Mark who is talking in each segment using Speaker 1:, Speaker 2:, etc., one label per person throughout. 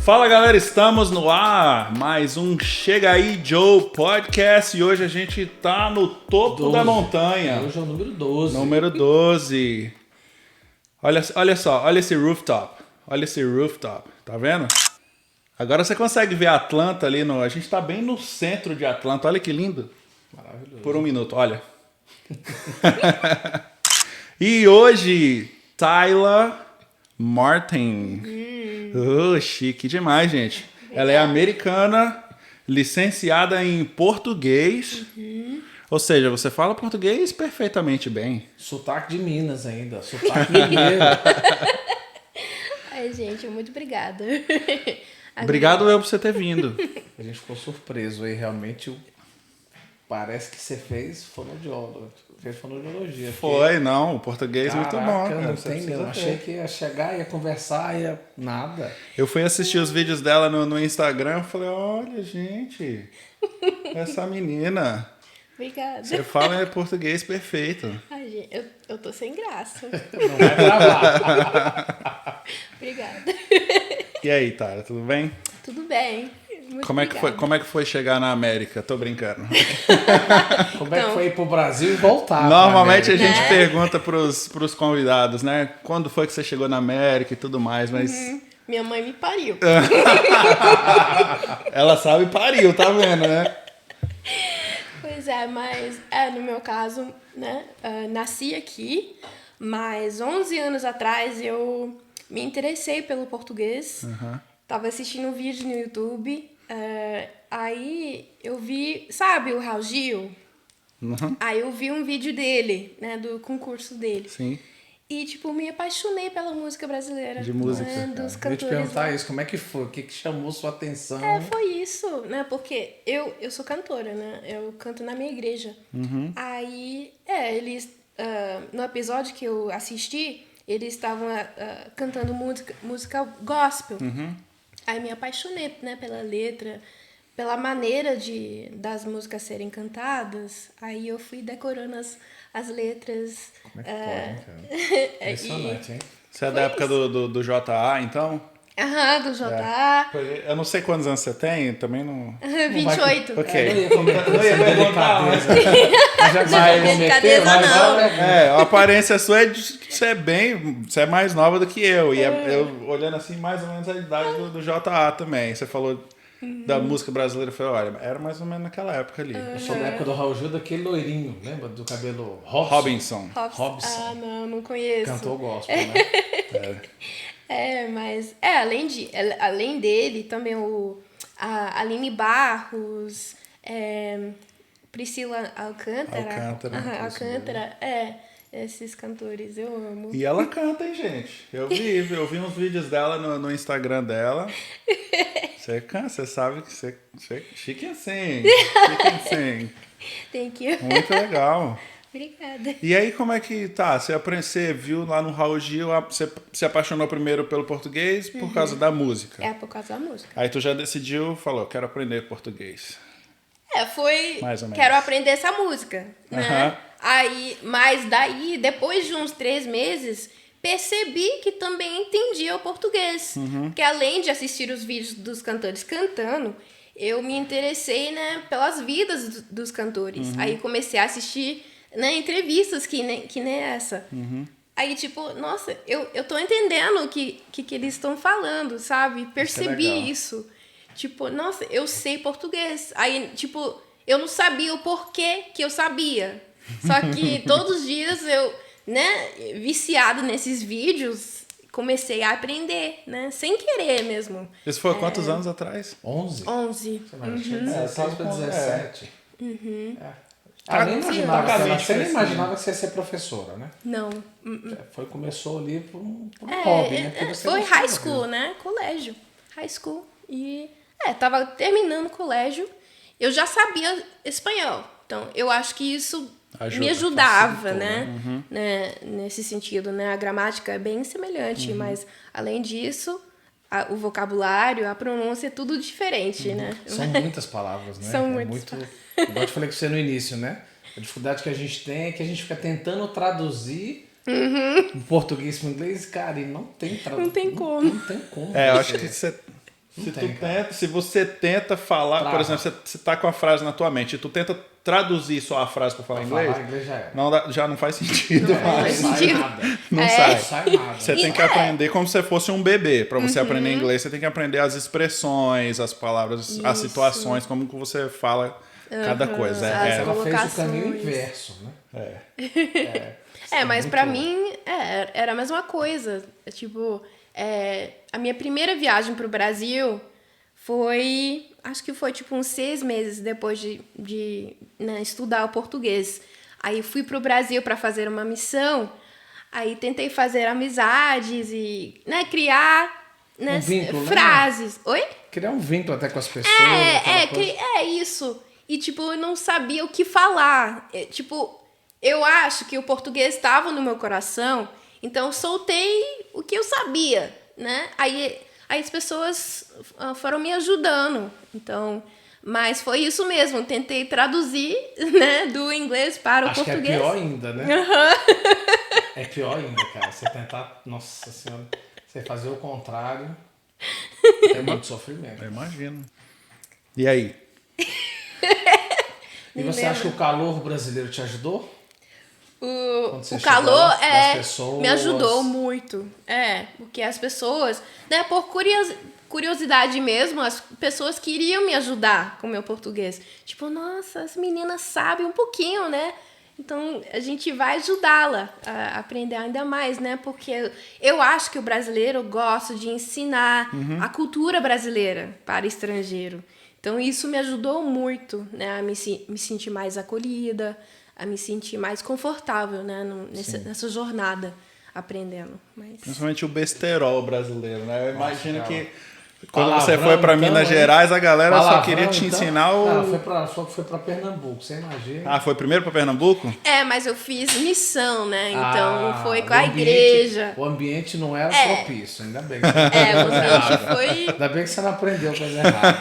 Speaker 1: Fala galera, estamos no ar, mais um Chega Aí Joe Podcast e hoje a gente tá no topo da montanha.
Speaker 2: Hoje é o número 12.
Speaker 1: Número 12. Olha só, olha esse rooftop, tá vendo? Agora você consegue ver Atlanta ali, a gente tá bem no centro de Atlanta, olha que lindo.
Speaker 2: Maravilhoso.
Speaker 1: Por um minuto, olha. E hoje, Tyler Martin. Chique demais, gente. Ela é americana, licenciada em português. Ou seja, você fala português perfeitamente bem.
Speaker 2: Sotaque de Minas ainda. Sotaque mineiro.
Speaker 3: Ai, gente, muito obrigada.
Speaker 1: Obrigado eu por você ter vindo.
Speaker 2: A gente ficou surpreso aí, realmente. Parece que você fez fonoaudiologia.
Speaker 1: Foi, não, o português é muito bom.
Speaker 2: Caraca,
Speaker 1: Cara,
Speaker 2: não
Speaker 1: você
Speaker 2: tem
Speaker 1: precisa
Speaker 2: mesmo.
Speaker 1: ter.
Speaker 2: Achei que ia chegar, ia conversar, ia nada.
Speaker 1: Eu fui assistir os vídeos dela no Instagram e falei, olha, gente, essa menina,
Speaker 3: Obrigada.
Speaker 1: você fala português perfeito.
Speaker 3: Ai, gente, eu tô sem graça.
Speaker 2: Não vai gravar.
Speaker 3: Obrigada.
Speaker 1: E aí, Tara, tudo bem?
Speaker 3: Tudo bem. Muito
Speaker 1: Como é que foi,
Speaker 3: obrigada.
Speaker 1: como é que foi chegar na América? Tô brincando.
Speaker 2: Como é que foi ir pro Brasil e voltar?
Speaker 1: Normalmente a
Speaker 2: pra
Speaker 1: gente
Speaker 3: Né?
Speaker 1: pergunta pros convidados, né? Quando foi que você chegou na América e tudo mais, mas
Speaker 3: Minha mãe me pariu.
Speaker 1: ela sabe pariu, tá vendo, né?
Speaker 3: Pois é, mas no meu caso, né, nasci aqui, mas 11 anos atrás eu me interessei pelo português. Tava assistindo um vídeo no YouTube, aí eu vi, sabe o Raul Gil? Aí eu vi um vídeo dele, né, do concurso dele.
Speaker 1: Sim.
Speaker 3: E, tipo, me apaixonei pela música brasileira.
Speaker 1: De música,
Speaker 3: né,
Speaker 1: cara.
Speaker 3: dos
Speaker 2: Eu ia te
Speaker 3: cantores.
Speaker 2: perguntar isso, como é que foi? O que chamou sua atenção?
Speaker 3: Foi isso, né? Porque eu sou cantora, né? Eu canto na minha igreja. Aí, eles... no episódio que eu assisti, eles estavam cantando música gospel. Aí me apaixonei, né? Pela letra, pela maneira das músicas serem cantadas. Aí eu fui decorando as letras.
Speaker 2: Como é que pode, hein, cara? Impressionante, hein?
Speaker 1: Você é da época do JA, então?
Speaker 3: Do J.A.
Speaker 1: Eu não sei quantos anos você tem, também não...
Speaker 3: 28.
Speaker 1: Ok.
Speaker 2: Eu ia comentar
Speaker 1: Eu ia perguntar, mas-
Speaker 2: Mas já que você vai
Speaker 3: Delicadeza
Speaker 2: cometer,
Speaker 3: não.
Speaker 1: a aparência sua é de que você é mais nova do que eu. E eu, olhando assim, mais ou menos a idade do JA também. Você falou da música brasileira, eu falei, olha, era mais ou menos naquela época ali.
Speaker 2: Eu sou da época do Raul Gil, daquele loirinho, lembra? Do cabelo Robson.
Speaker 3: Robson. Não conheço.
Speaker 2: Cantor gospel, né?
Speaker 3: Mas além dele, também a Aline Barros, Priscila Alcântara.
Speaker 1: Alcântara,
Speaker 3: Alcântara, esses cantores eu amo.
Speaker 1: E ela canta, hein, gente? Eu vi uns vídeos dela no Instagram dela. Você canta, você sabe que você chique assim.
Speaker 3: Thank you.
Speaker 1: Muito legal.
Speaker 3: Obrigada.
Speaker 1: E aí, como é que tá? Você viu lá no Raul Gil, você se apaixonou primeiro pelo português por causa da música.
Speaker 3: Por causa da música.
Speaker 1: Aí tu já decidiu, falou, quero aprender português.
Speaker 3: Foi...
Speaker 1: Mais ou menos.
Speaker 3: Quero aprender essa música, né?
Speaker 1: Aham.
Speaker 3: Mas daí, depois de uns 3 meses, percebi que também entendia o português. Porque além de assistir os vídeos dos cantores cantando, eu me interessei, né, pelas vidas dos cantores. Aí comecei a assistir, né, entrevistas que nem essa. Aí, tipo, nossa, eu tô entendendo o que eles estão falando, sabe? Percebi
Speaker 1: legal.
Speaker 3: isso. Tipo, nossa, eu sei português. Aí, tipo, eu não sabia o porquê que eu sabia. Só que todos os dias eu, né, viciada nesses vídeos, comecei a aprender, né? Sem querer mesmo.
Speaker 1: Isso foi quantos anos atrás?
Speaker 2: 11?
Speaker 3: 11.
Speaker 2: Você tinha 16 para 17.
Speaker 1: Tá,
Speaker 2: Nem
Speaker 1: tá
Speaker 2: imaginava,
Speaker 1: caminho
Speaker 2: você nem
Speaker 1: assim.
Speaker 2: imaginava que você ia ser professora, né?
Speaker 3: Não.
Speaker 2: Começou ali por um hobby, né? Porque você
Speaker 3: Foi
Speaker 2: gostava
Speaker 3: high school,
Speaker 2: mesmo.
Speaker 3: né? Colégio. High school. E, tava terminando o colégio. Eu já sabia espanhol. Então, eu acho que isso me ajudava,
Speaker 2: facilitou,
Speaker 3: né? Nesse sentido, né? A gramática é bem semelhante, mas, além disso, o vocabulário, a pronúncia é tudo diferente, né?
Speaker 2: São muitas palavras, né?
Speaker 3: São
Speaker 2: é
Speaker 3: muitas
Speaker 2: muito. Igual eu te falei com você no início, né? A dificuldade que a gente tem é que a gente fica tentando traduzir do português para o inglês, cara, e não tem tradução.
Speaker 3: Não tem como.
Speaker 2: Não tem como.
Speaker 1: Eu acho que você Se você tenta falar,
Speaker 2: Trava.
Speaker 1: por exemplo, você tá com a frase na tua mente e tu tenta traduzir só a frase para falar inglês,
Speaker 2: já era.
Speaker 1: já não faz sentido
Speaker 3: Não
Speaker 1: mais.
Speaker 3: faz sentido.
Speaker 1: Não
Speaker 3: É.
Speaker 1: sai.
Speaker 2: Não sai nada.
Speaker 1: Você tem que aprender como se fosse um bebê. Para você aprender inglês, você tem que aprender as expressões, as palavras, as
Speaker 3: Isso.
Speaker 1: situações, como que você fala cada coisa.
Speaker 3: As
Speaker 2: Ela fez o
Speaker 3: colocações.
Speaker 2: caminho inverso, né?
Speaker 3: Mas
Speaker 2: muito
Speaker 3: pra
Speaker 2: bom.
Speaker 3: mim era a mesma coisa. Tipo, a minha primeira viagem pro Brasil foi, acho que foi tipo uns 6 meses depois de né, estudar o português. Aí fui pro Brasil para fazer uma missão. Aí tentei fazer amizades e né, criar né,
Speaker 2: vínculo, né?
Speaker 3: frases. Oi?
Speaker 2: Criar um vínculo até com as pessoas. aquela coisa.
Speaker 3: É isso. E, tipo, eu não sabia o que falar. Tipo, eu acho que o português estava no meu coração, então eu soltei o que eu sabia, né? Aí as pessoas foram me ajudando. Então, mas foi isso mesmo. Tentei traduzir, né, do inglês para o
Speaker 2: Acho
Speaker 3: português.
Speaker 2: que é pior ainda, né? É pior ainda, cara. Você tentar... Nossa Senhora. Você fazer o contrário. É muito sofrimento.
Speaker 1: Eu imagino. E aí?
Speaker 2: E você acha que o calor brasileiro te ajudou? Quando você
Speaker 3: O
Speaker 2: chegou
Speaker 3: calor
Speaker 2: lá, das pessoas?
Speaker 3: me ajudou muito. Porque as pessoas, né, por curiosidade mesmo, as pessoas queriam me ajudar com o meu português. Tipo, nossa, as meninas sabem um pouquinho, né? Então, a gente vai ajudá-la a aprender ainda mais, né? Porque eu acho que o brasileiro gosta de ensinar a cultura brasileira para estrangeiro. Então, isso me ajudou muito, né? A me sentir mais acolhida, a me sentir mais confortável, né? Nessa jornada aprendendo. Mas...
Speaker 1: Principalmente o besterol brasileiro, né? Eu imagino
Speaker 2: Nossa,
Speaker 1: que quando
Speaker 2: Palavrão,
Speaker 1: você foi para
Speaker 2: então,
Speaker 1: Minas
Speaker 2: hein?
Speaker 1: Gerais, a galera só
Speaker 2: Palavrão,
Speaker 1: queria te
Speaker 2: então?
Speaker 1: ensinar o...
Speaker 2: Não, foi pra Pernambuco, você imagina.
Speaker 1: Ah, foi primeiro para Pernambuco?
Speaker 3: mas eu fiz missão, né? Então, foi com
Speaker 2: o
Speaker 3: a
Speaker 2: ambiente-
Speaker 3: igreja.
Speaker 2: O ambiente não era propício, ainda bem.
Speaker 3: O ambiente foi...
Speaker 2: Ainda bem que você não aprendeu coisa errada.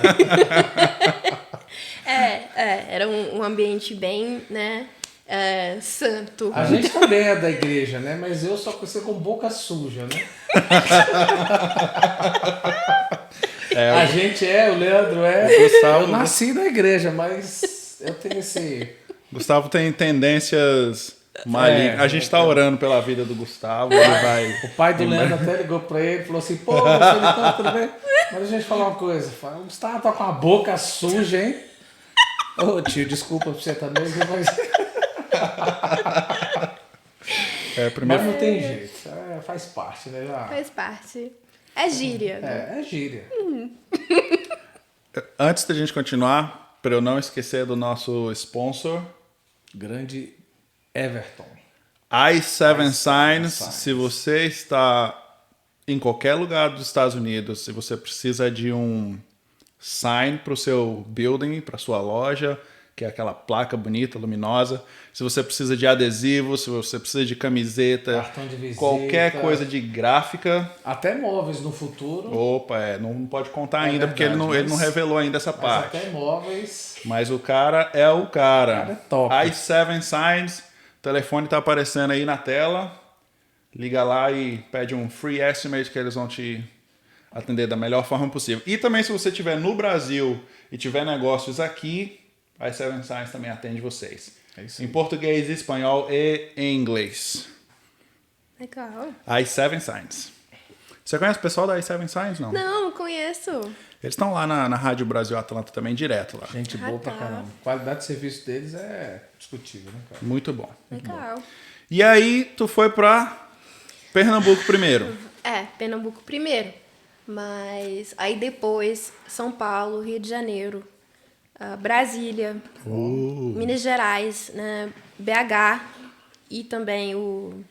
Speaker 3: Era um ambiente bem, né? Santo.
Speaker 2: A gente também é da igreja, né? Mas eu só conheci com boca suja, né? A gente o Leandro
Speaker 1: Gustavo-
Speaker 2: eu nasci na igreja, mas eu tenho esse...
Speaker 1: Gustavo tem tendências malignas. A gente tá orando pela vida do Gustavo. Ele vai...
Speaker 2: O pai do Leandro até ligou pra ele e falou assim, pô, Felitão, tudo bem? Mas deixa eu te falar uma coisa, o Gustavo tá com a boca suja, hein? Ô tio, desculpa pra você também, viu? Mas não tem jeito, faz parte, né?
Speaker 3: Faz parte. É gíria. Né?
Speaker 2: É gíria.
Speaker 1: Antes da gente continuar, para eu não esquecer do nosso sponsor,
Speaker 2: Grande Everton.
Speaker 1: i7 Signs.
Speaker 2: Signs.
Speaker 1: Se você está em qualquer lugar dos Estados Unidos, se você precisa de um sign para o seu building, para sua loja, que é aquela placa bonita, luminosa, se você precisa de adesivo, se você precisa de camiseta,
Speaker 2: Cartão de visita.
Speaker 1: qualquer coisa de gráfica,
Speaker 2: Até móveis no futuro.
Speaker 1: opa, não pode contar ainda,
Speaker 2: verdade,
Speaker 1: porque ele não
Speaker 2: mas-
Speaker 1: revelou ainda essa
Speaker 2: Mas
Speaker 1: parte.
Speaker 2: até móveis.
Speaker 1: Mas o cara é o cara.
Speaker 2: O cara é top.
Speaker 1: i7 Signs, o telefone tá aparecendo aí na tela. Liga lá e pede um free estimate que eles vão te atender da melhor forma possível. E também se você estiver no Brasil e tiver negócios aqui, a i7 Signs também atende vocês.
Speaker 2: É isso
Speaker 1: Em português, espanhol e em inglês.
Speaker 3: Legal.
Speaker 1: i7 Signs. Você conhece o pessoal da i7 Signs? Não.
Speaker 3: Não conheço.
Speaker 1: Eles estão lá na Rádio Brasil Atlanta também, direto lá.
Speaker 2: Gente boa pra
Speaker 3: tá.
Speaker 2: caramba. A qualidade de serviço deles é discutível, né, cara?
Speaker 1: Muito bom.
Speaker 3: Legal.
Speaker 1: E aí, tu foi pra Pernambuco primeiro.
Speaker 3: Pernambuco primeiro. Mas aí depois, São Paulo, Rio de Janeiro, Brasília, Minas Gerais, né, BH e também o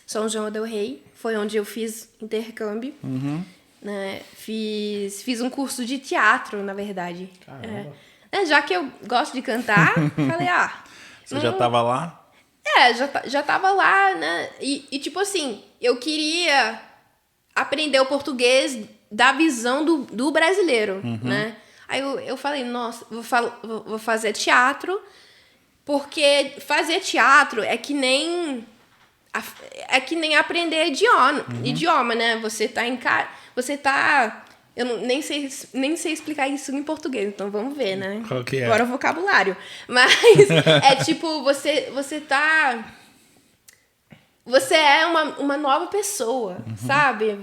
Speaker 3: São João del Rei. Foi onde eu fiz intercâmbio. Né, fiz um curso de teatro, na verdade.
Speaker 2: Caramba.
Speaker 3: Já que eu gosto de cantar, falei,
Speaker 1: Você já tava lá?
Speaker 3: já tava lá, né? E tipo assim, eu queria aprender o português da visão do brasileiro, né? Aí eu falei, nossa, vou fazer teatro, porque fazer teatro é que nem aprender idioma, né? Você tá nem sei explicar isso em português, então vamos ver, né?
Speaker 1: Qual que é?
Speaker 3: Agora o vocabulário. Mas é tipo, você tá... Você é uma nova pessoa, sabe?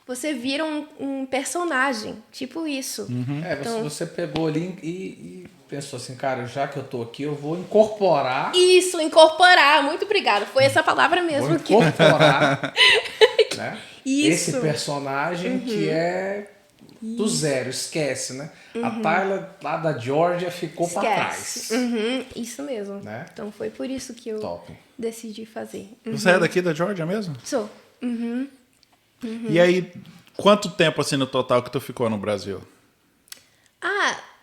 Speaker 3: Você vira um personagem, tipo isso.
Speaker 2: Então, você pegou ali e pensou assim, cara, já que eu tô aqui, eu vou incorporar.
Speaker 3: Isso, incorporar. Muito obrigada. Foi essa palavra mesmo.
Speaker 2: Vou incorporar né?
Speaker 3: Isso.
Speaker 2: Esse personagem que é do zero, esquece, né? A Tayla lá da Georgia ficou pra trás.
Speaker 3: Isso mesmo.
Speaker 2: Né?
Speaker 3: Então foi por isso que eu
Speaker 2: Top.
Speaker 3: decidi fazer.
Speaker 1: Você é daqui da Georgia mesmo?
Speaker 3: Sou.
Speaker 1: E aí, quanto tempo assim no total que tu ficou no Brasil?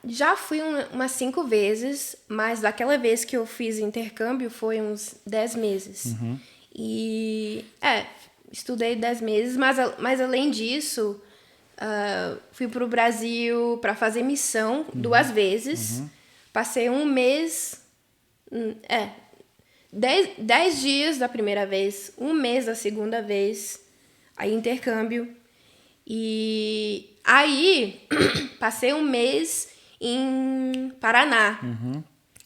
Speaker 3: Já fui umas 5 vezes, mas daquela vez que eu fiz intercâmbio foi uns 10 meses. E, estudei 10 meses, mas além disso, fui pro Brasil para fazer missão 2 vezes. Passei um mês, 10 dias da primeira vez, um mês da segunda vez, aí intercâmbio. E aí, passei um mês em Paraná.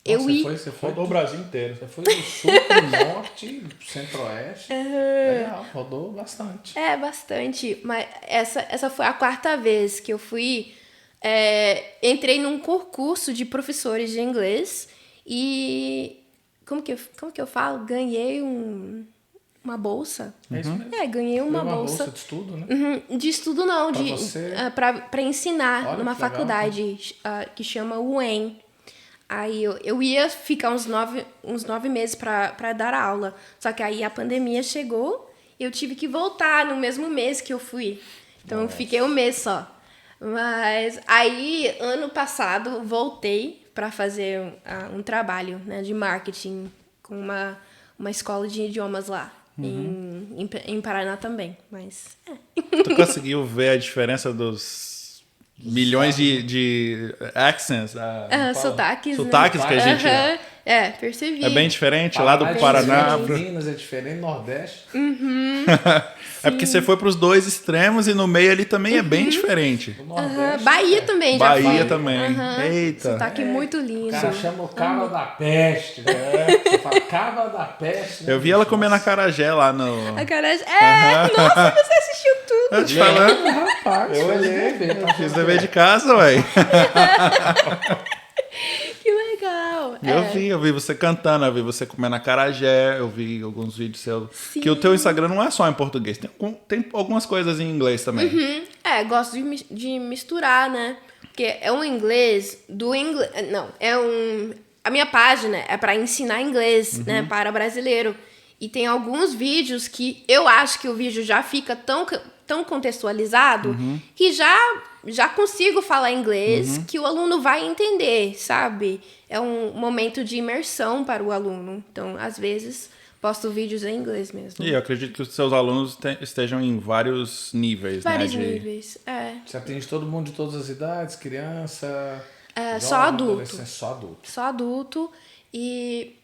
Speaker 2: Você foi
Speaker 1: Rodou o Brasil inteiro.
Speaker 2: Você foi do sul pro norte, centro-oeste. Legal, rodou bastante.
Speaker 3: Bastante. Mas essa foi a 4ª vez que eu fui. Entrei num concurso de professores de inglês e... Como que eu falo? Ganhei uma bolsa.
Speaker 2: É isso mesmo.
Speaker 3: Ganhei uma
Speaker 2: bolsa
Speaker 3: bolsa.
Speaker 2: de estudo, né?
Speaker 3: De estudo não,
Speaker 2: Pra
Speaker 3: para ensinar
Speaker 2: Olha,
Speaker 3: numa
Speaker 2: que legal,
Speaker 3: faculdade que chama UEM. Aí eu ia ficar uns 9 meses para dar aula. Só que aí a pandemia chegou e eu tive que voltar no mesmo mês que eu fui. Então eu fiquei um mês só. Mas aí, ano passado, voltei para fazer um trabalho, né, de marketing com uma escola de idiomas lá. Em Paraná também, mas...
Speaker 1: Tu conseguiu ver a diferença dos milhões de accents?
Speaker 3: Sotaques,
Speaker 1: Sotaques
Speaker 3: né?
Speaker 1: que a gente...
Speaker 3: Percebi.
Speaker 1: É bem diferente lá do Paraná.
Speaker 2: Minas é diferente, Nordeste.
Speaker 1: É porque você foi pros dois extremos e no meio ali também é bem diferente.
Speaker 2: Do Nordeste.
Speaker 3: Bahia também, já
Speaker 1: Bahia
Speaker 3: fui.
Speaker 1: também. Eita.
Speaker 3: Sotaque muito lindo.
Speaker 2: O cara chama o cabra da peste, né? Você fala cabra da peste. Né?
Speaker 1: Eu vi ela comendo acarajé lá no...
Speaker 3: A cara... Nossa, você assistiu tudo.
Speaker 1: Eu te falando.
Speaker 2: Rapaz,
Speaker 1: Eu olhei.
Speaker 2: Tá
Speaker 1: Fiz dever de casa, ué.
Speaker 3: Que legal.
Speaker 1: Eu vi você cantando, eu vi você comendo acarajé, eu vi alguns vídeos seus.
Speaker 3: Sim.
Speaker 1: Que o teu Instagram não é só em português, tem algumas coisas em inglês também.
Speaker 3: Gosto de misturar, né? Porque é um inglês do inglês... Não, a minha página é para ensinar inglês, né? Para brasileiro. E tem alguns vídeos que eu acho que o vídeo já fica tão contextualizado que já consigo falar inglês que o aluno vai entender, sabe? É um momento de imersão para o aluno. Então, às vezes, posto vídeos em inglês mesmo.
Speaker 1: E eu acredito que os seus alunos estejam em vários níveis,
Speaker 3: Vários
Speaker 1: né?
Speaker 3: níveis,
Speaker 2: Você atende todo mundo de todas as idades, criança...
Speaker 3: só adulto.
Speaker 2: Só adulto.
Speaker 3: Só adulto. E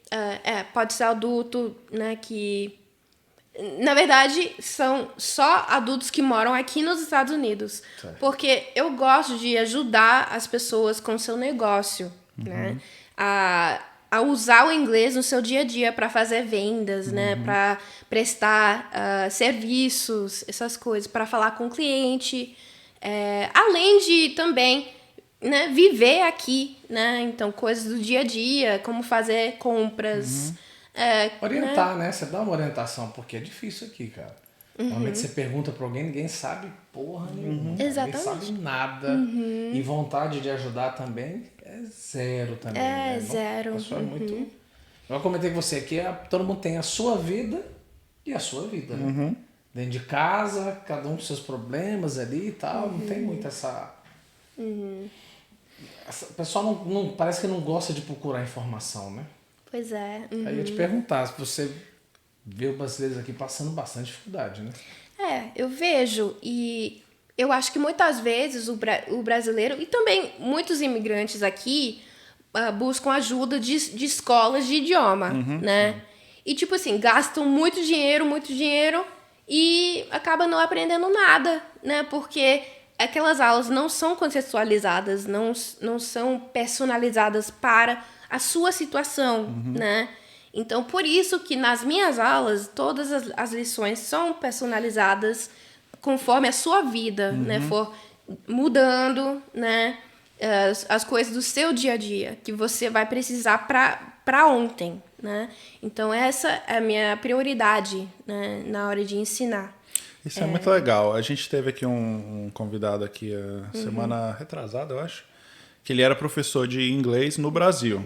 Speaker 3: pode ser adulto, né, que... Na verdade, são só adultos que moram aqui nos Estados Unidos.
Speaker 2: Certo.
Speaker 3: Porque eu gosto de ajudar as pessoas com o seu negócio, né? A usar o inglês no seu dia a dia para fazer vendas, né? Para prestar serviços, essas coisas, para falar com o cliente. Além de também, né, viver aqui, né? Então, coisas do dia a dia, como fazer compras...
Speaker 2: Orientar, né? Você dá uma orientação, porque é difícil aqui, cara. Normalmente você pergunta pra alguém, ninguém sabe porra nenhuma.
Speaker 3: Exatamente.
Speaker 2: Ninguém sabe nada. E vontade de ajudar também é zero também. né?
Speaker 3: Zero.
Speaker 2: A pessoa é muito... Eu comentei com você aqui, todo mundo tem a sua vida e a sua vida, né? Dentro de casa, cada um com seus problemas ali e tal. Não tem muito essa... O pessoal não parece que não gosta de procurar informação, né?
Speaker 3: Pois é.
Speaker 2: Aí eu ia te perguntar se você vê os brasileiros aqui passando bastante dificuldade, né?
Speaker 3: Eu vejo e eu acho que muitas vezes o brasileiro e também muitos imigrantes aqui buscam ajuda de escolas de idioma, né? E tipo assim, gastam muito dinheiro e acaba não aprendendo nada, né? Porque aquelas aulas não são contextualizadas, não são personalizadas para a sua situação, né? Então, por isso que nas minhas aulas, todas as lições são personalizadas conforme a sua vida, né? For mudando, né? As coisas do seu dia a dia, que você vai precisar para ontem, né? Então, essa é a minha prioridade, né? Na hora de ensinar.
Speaker 1: Isso é muito legal. A gente teve aqui um convidado aqui a semana retrasada, eu acho, que ele era professor de inglês no Brasil,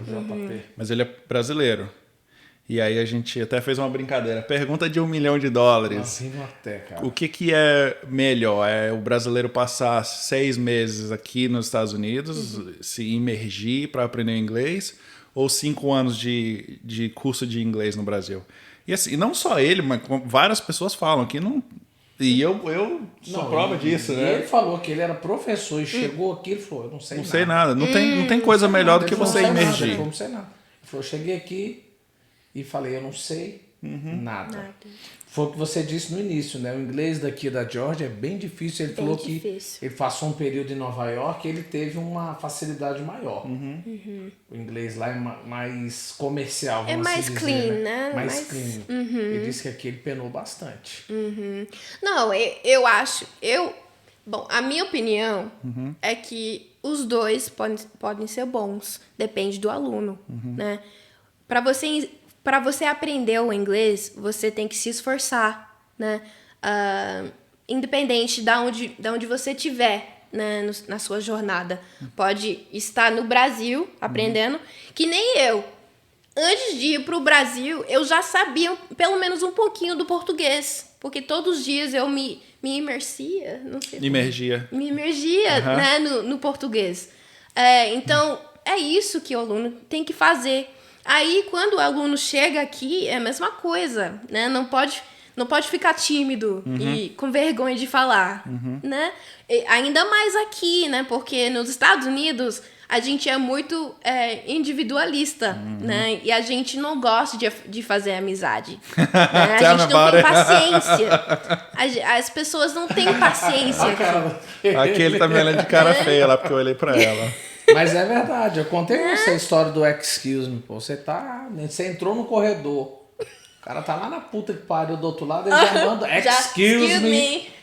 Speaker 1: mas ele é brasileiro. E aí a gente até fez uma brincadeira. Pergunta de $1 milhão.
Speaker 2: Assim até, cara.
Speaker 1: O que é melhor? É o brasileiro passar 6 meses aqui nos Estados Unidos, se imergir para aprender inglês, ou 5 anos de curso de inglês no Brasil? E assim, não só ele, mas várias pessoas falam que não... E eu sou prova disso,
Speaker 2: e
Speaker 1: né?
Speaker 2: ele falou que ele era professor e chegou aqui e falou, eu não sei
Speaker 1: Não
Speaker 2: nada.
Speaker 1: sei nada. Não tem coisa melhor do que você imergir.
Speaker 2: Ele falou, não sei nada. Ele falou, eu cheguei aqui e falei, eu não sei nada. Foi o que você disse no início, né? O inglês daqui da Georgia é bem difícil. Ele falou que ele passou um período em Nova York e ele teve uma facilidade maior. O inglês lá é mais comercial, vamos
Speaker 3: mais
Speaker 2: dizer,
Speaker 3: clean, né?
Speaker 2: Mais clean. Ele disse que aqui ele penou bastante.
Speaker 3: Não, eu acho... Bom, a minha opinião é que os dois podem ser bons. Depende do aluno, né? Para você aprender o inglês, você tem que se esforçar, né? Independente de onde você estiver, né? Na sua jornada. Pode estar no Brasil aprendendo, que nem eu. Antes de ir para o Brasil, eu já sabia pelo menos um pouquinho do português. Porque todos os dias eu me imergia, não sei.
Speaker 1: Imergia.
Speaker 3: Me imergia, né? No português. Então, é isso que o aluno tem que fazer. Aí, quando o aluno chega aqui, é a mesma coisa, né? Não pode ficar tímido e com vergonha de falar, né? E ainda mais aqui, né? Porque nos Estados Unidos, a gente é muito individualista, né? E a gente não gosta de fazer amizade. Né? A gente não tem paciência. As pessoas não têm paciência aqui.
Speaker 1: Aquele tá me olhando de cara feia lá, porque eu olhei pra ela.
Speaker 2: Mas é verdade, eu contei essa história do excuse me, pô. Você entrou no corredor, o cara tá lá na puta que pariu do outro lado, ele já manda excuse me.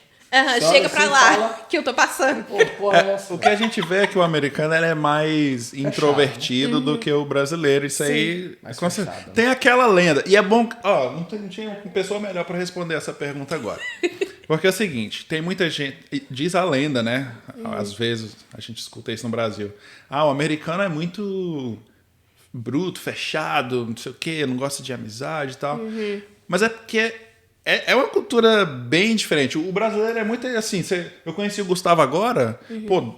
Speaker 3: Chega pra lá,
Speaker 2: fala,
Speaker 3: que eu tô passando.
Speaker 2: Pô, porra, é essa,
Speaker 1: o que a gente vê é que o americano ele é mais introvertido do que o brasileiro. Isso aí... Tem aquela lenda. E é bom... não tinha uma pessoa melhor pra responder essa pergunta agora. Porque é o seguinte, tem muita gente... Diz a lenda, né? Às vezes a gente escuta isso no Brasil. O americano é muito bruto, fechado, não sei o quê, não gosta de amizade e tal. Mas é porque... É uma cultura bem diferente. O brasileiro é muito assim. Eu conheci o Gustavo agora, pô,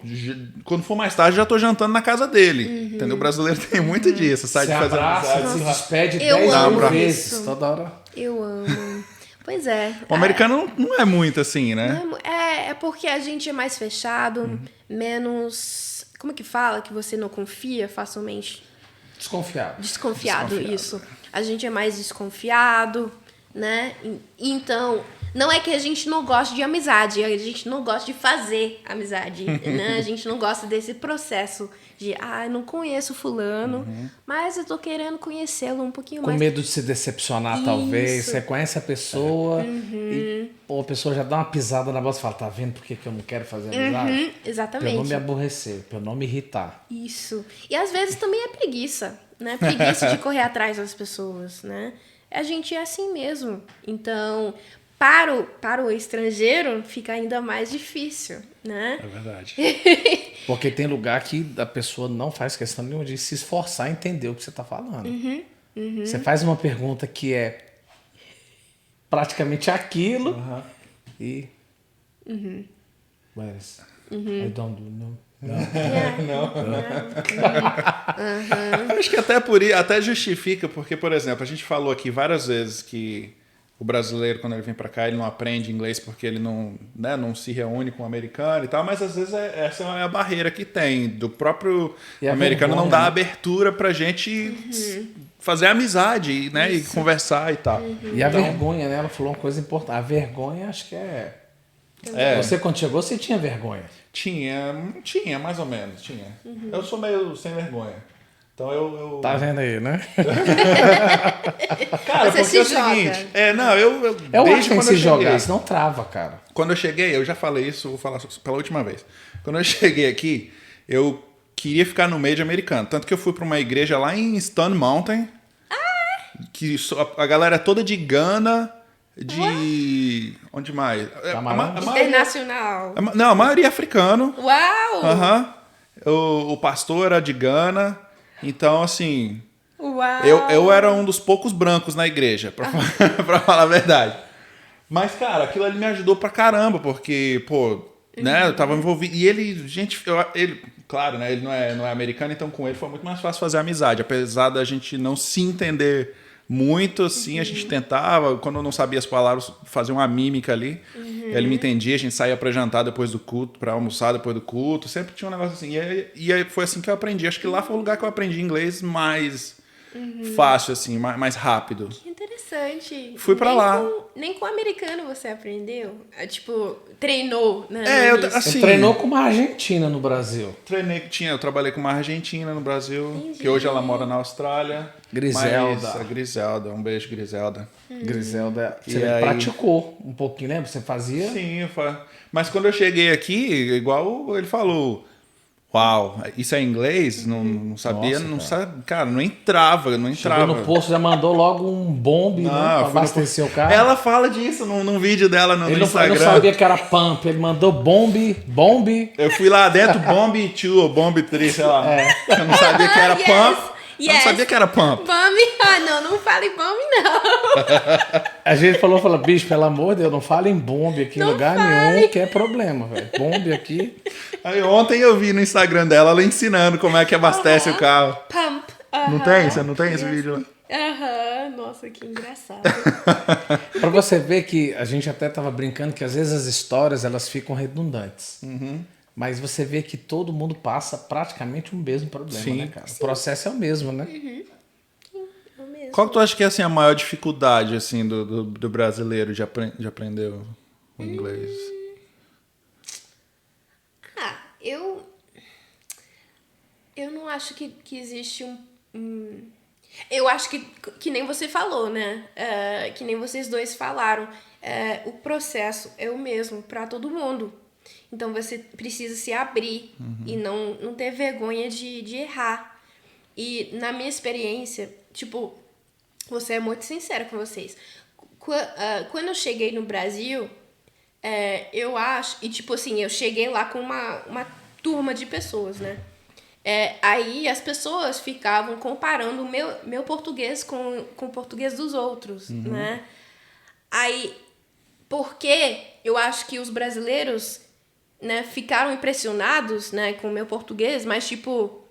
Speaker 1: quando for mais tarde já tô jantando na casa dele. Entendeu? O brasileiro tem muito disso. Sai de fazer amizade.
Speaker 2: Se despede
Speaker 3: 10
Speaker 2: mil vezes toda hora.
Speaker 3: Eu amo. Pois é.
Speaker 1: O americano não é muito assim, né?
Speaker 3: É porque a gente é mais fechado, menos... Como que fala? Que você não confia facilmente? Desconfiado, isso. A gente é mais desconfiado, né? Então, não é que a gente não gosta de amizade, a gente não gosta de fazer amizade, né? A gente não gosta desse processo de, não conheço fulano, mas eu tô querendo conhecê-lo um pouquinho mais.
Speaker 2: Com medo de se decepcionar, talvez. Você conhece a pessoa e a pessoa já dá uma pisada na voz e fala, tá vendo por que eu não quero fazer amizade?
Speaker 3: Exatamente.
Speaker 2: Pra eu não me aborrecer, pra eu não me irritar.
Speaker 3: Isso. E às vezes também é preguiça, né? Preguiça de correr atrás das pessoas, né? A gente é assim mesmo. Então, para o estrangeiro, fica ainda mais difícil, né?
Speaker 1: É verdade.
Speaker 2: Porque tem lugar que a pessoa não faz questão nenhuma de se esforçar a entender o que você está falando. Você faz uma pergunta que é praticamente aquilo e... Mas I don't know.
Speaker 1: Acho que até justifica, porque, por exemplo, a gente falou aqui várias vezes que o brasileiro, quando ele vem pra cá, ele não aprende inglês porque ele não se reúne com o americano e tal, mas às vezes essa é a barreira que tem, do próprio americano não dá abertura pra gente fazer amizade, né? E conversar e tal.
Speaker 2: E a vergonha, né? Ela falou uma coisa importante. A vergonha, acho que é... Você, quando chegou, você tinha vergonha?
Speaker 1: Tinha, mais ou menos, tinha. Eu sou meio sem vergonha. Então eu...
Speaker 2: Tá vendo aí, né?
Speaker 1: Cara,
Speaker 3: Você
Speaker 1: porque
Speaker 3: se
Speaker 1: é o
Speaker 3: joga.
Speaker 1: seguinte... eu
Speaker 2: Eu
Speaker 1: desde
Speaker 2: acho que
Speaker 1: quando
Speaker 2: se
Speaker 1: eu
Speaker 2: joga
Speaker 1: cheguei,
Speaker 2: isso, não trava, cara.
Speaker 1: quando eu cheguei, eu já falei isso, vou falar pela última vez. Quando eu cheguei aqui, eu queria ficar no meio de americano. Tanto que eu fui pra uma igreja lá em Stone Mountain. Que a galera é toda de Gana, de... Onde mais?
Speaker 3: Internacional.
Speaker 1: Não, a maioria é africano.
Speaker 3: Uau!
Speaker 1: Aham. O pastor era de Gana. Então, assim...
Speaker 3: Uau!
Speaker 1: Eu era um dos poucos brancos na igreja, pra falar a verdade. Mas, cara, aquilo ali me ajudou pra caramba, porque, pô, né, eu tava envolvido. E ele, claro, né, ele não é americano, então com ele foi muito mais fácil fazer amizade. Apesar da gente não se entender muito, assim, a gente tentava, quando eu não sabia as palavras, fazer uma mímica ali. Ele me entendia, a gente saía pra jantar depois do culto, pra almoçar depois do culto, sempre tinha um negócio assim. E aí foi assim que eu aprendi. Acho que lá foi o lugar que eu aprendi inglês mais fácil, assim, mais rápido.
Speaker 3: Que interessante.
Speaker 1: Fui pra lá.
Speaker 3: Nem com o americano você aprendeu? Tipo, treinou, né?
Speaker 2: Você treinou com uma argentina no Brasil.
Speaker 1: Eu trabalhei com uma argentina no Brasil, que hoje ela mora na Austrália.
Speaker 2: Griselda.
Speaker 1: Mas, a Griselda, um beijo, Griselda.
Speaker 2: Griselda, você
Speaker 1: E aí-
Speaker 2: praticou um pouquinho, né? Você fazia?
Speaker 1: Sim, mas quando eu cheguei aqui, igual ele falou, uau, isso é inglês? Não sabia,
Speaker 2: Nossa,
Speaker 1: não sabe, cara, não entrava.
Speaker 2: Chegou no posto, já mandou logo um bombe, né? Pra
Speaker 1: fui no
Speaker 2: abastecer o carro.
Speaker 1: Ela fala disso num vídeo dela no
Speaker 2: Ele não
Speaker 1: Instagram.
Speaker 2: sabia que era pump, ele mandou bombe.
Speaker 1: Eu fui lá dentro, Bomb 2 ou Bomb 3, sei lá. Eu não sabia que era
Speaker 3: Yes,
Speaker 1: pump. Eu não
Speaker 3: yes.
Speaker 1: sabia que era pump.
Speaker 3: Bombe? Não fale bombe, não.
Speaker 2: A gente falou, bicho, pelo amor de Deus, não fala em bombe aqui em
Speaker 3: Não
Speaker 2: lugar
Speaker 3: fale.
Speaker 2: nenhum, que é problema, velho. Bombe aqui.
Speaker 1: Aí ontem eu vi no Instagram dela ela ensinando como é que abastece o carro.
Speaker 3: Pump.
Speaker 1: Não tem? Você não tem esse vídeo lá?
Speaker 3: Nossa, que engraçado.
Speaker 2: Pra você ver que a gente até tava brincando que às vezes as histórias elas ficam redundantes. Mas você vê que todo mundo passa praticamente o mesmo problema,
Speaker 1: Sim.
Speaker 2: né, cara? O processo é o mesmo, né?
Speaker 3: Eu mesmo.
Speaker 1: Qual que tu acha que é assim, a maior dificuldade assim, do brasileiro de aprender o inglês?
Speaker 3: Eu não acho que existe eu acho que nem você falou, né? Que nem vocês dois falaram. O processo é o mesmo para todo mundo. Então você precisa se abrir e não ter vergonha de errar. E na minha experiência, tipo, vou ser muito sincera com vocês. Quando eu cheguei no Brasil, eu acho... E tipo assim, eu cheguei lá com uma turma de pessoas, né? Aí as pessoas ficavam comparando o meu português com o português dos outros, né? Aí, porque eu acho que os brasileiros, né, ficaram impressionados, né, com o meu português, mas tipo,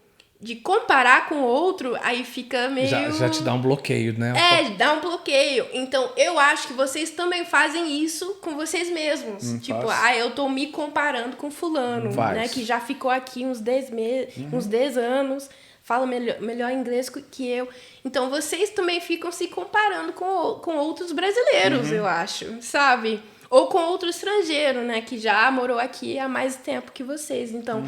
Speaker 3: de comparar com o outro, aí fica meio...
Speaker 2: Já te dá um bloqueio, né?
Speaker 3: Dá um bloqueio. Então, eu acho que vocês também fazem isso com vocês mesmos. Tipo, eu tô me comparando com fulano, né? Que já ficou aqui uns 10 meses, uns 10 anos, fala melhor inglês que eu. Então, vocês também ficam se comparando com outros brasileiros, eu acho, sabe? Ou com outro estrangeiro, né? Que já morou aqui há mais tempo que vocês. Então,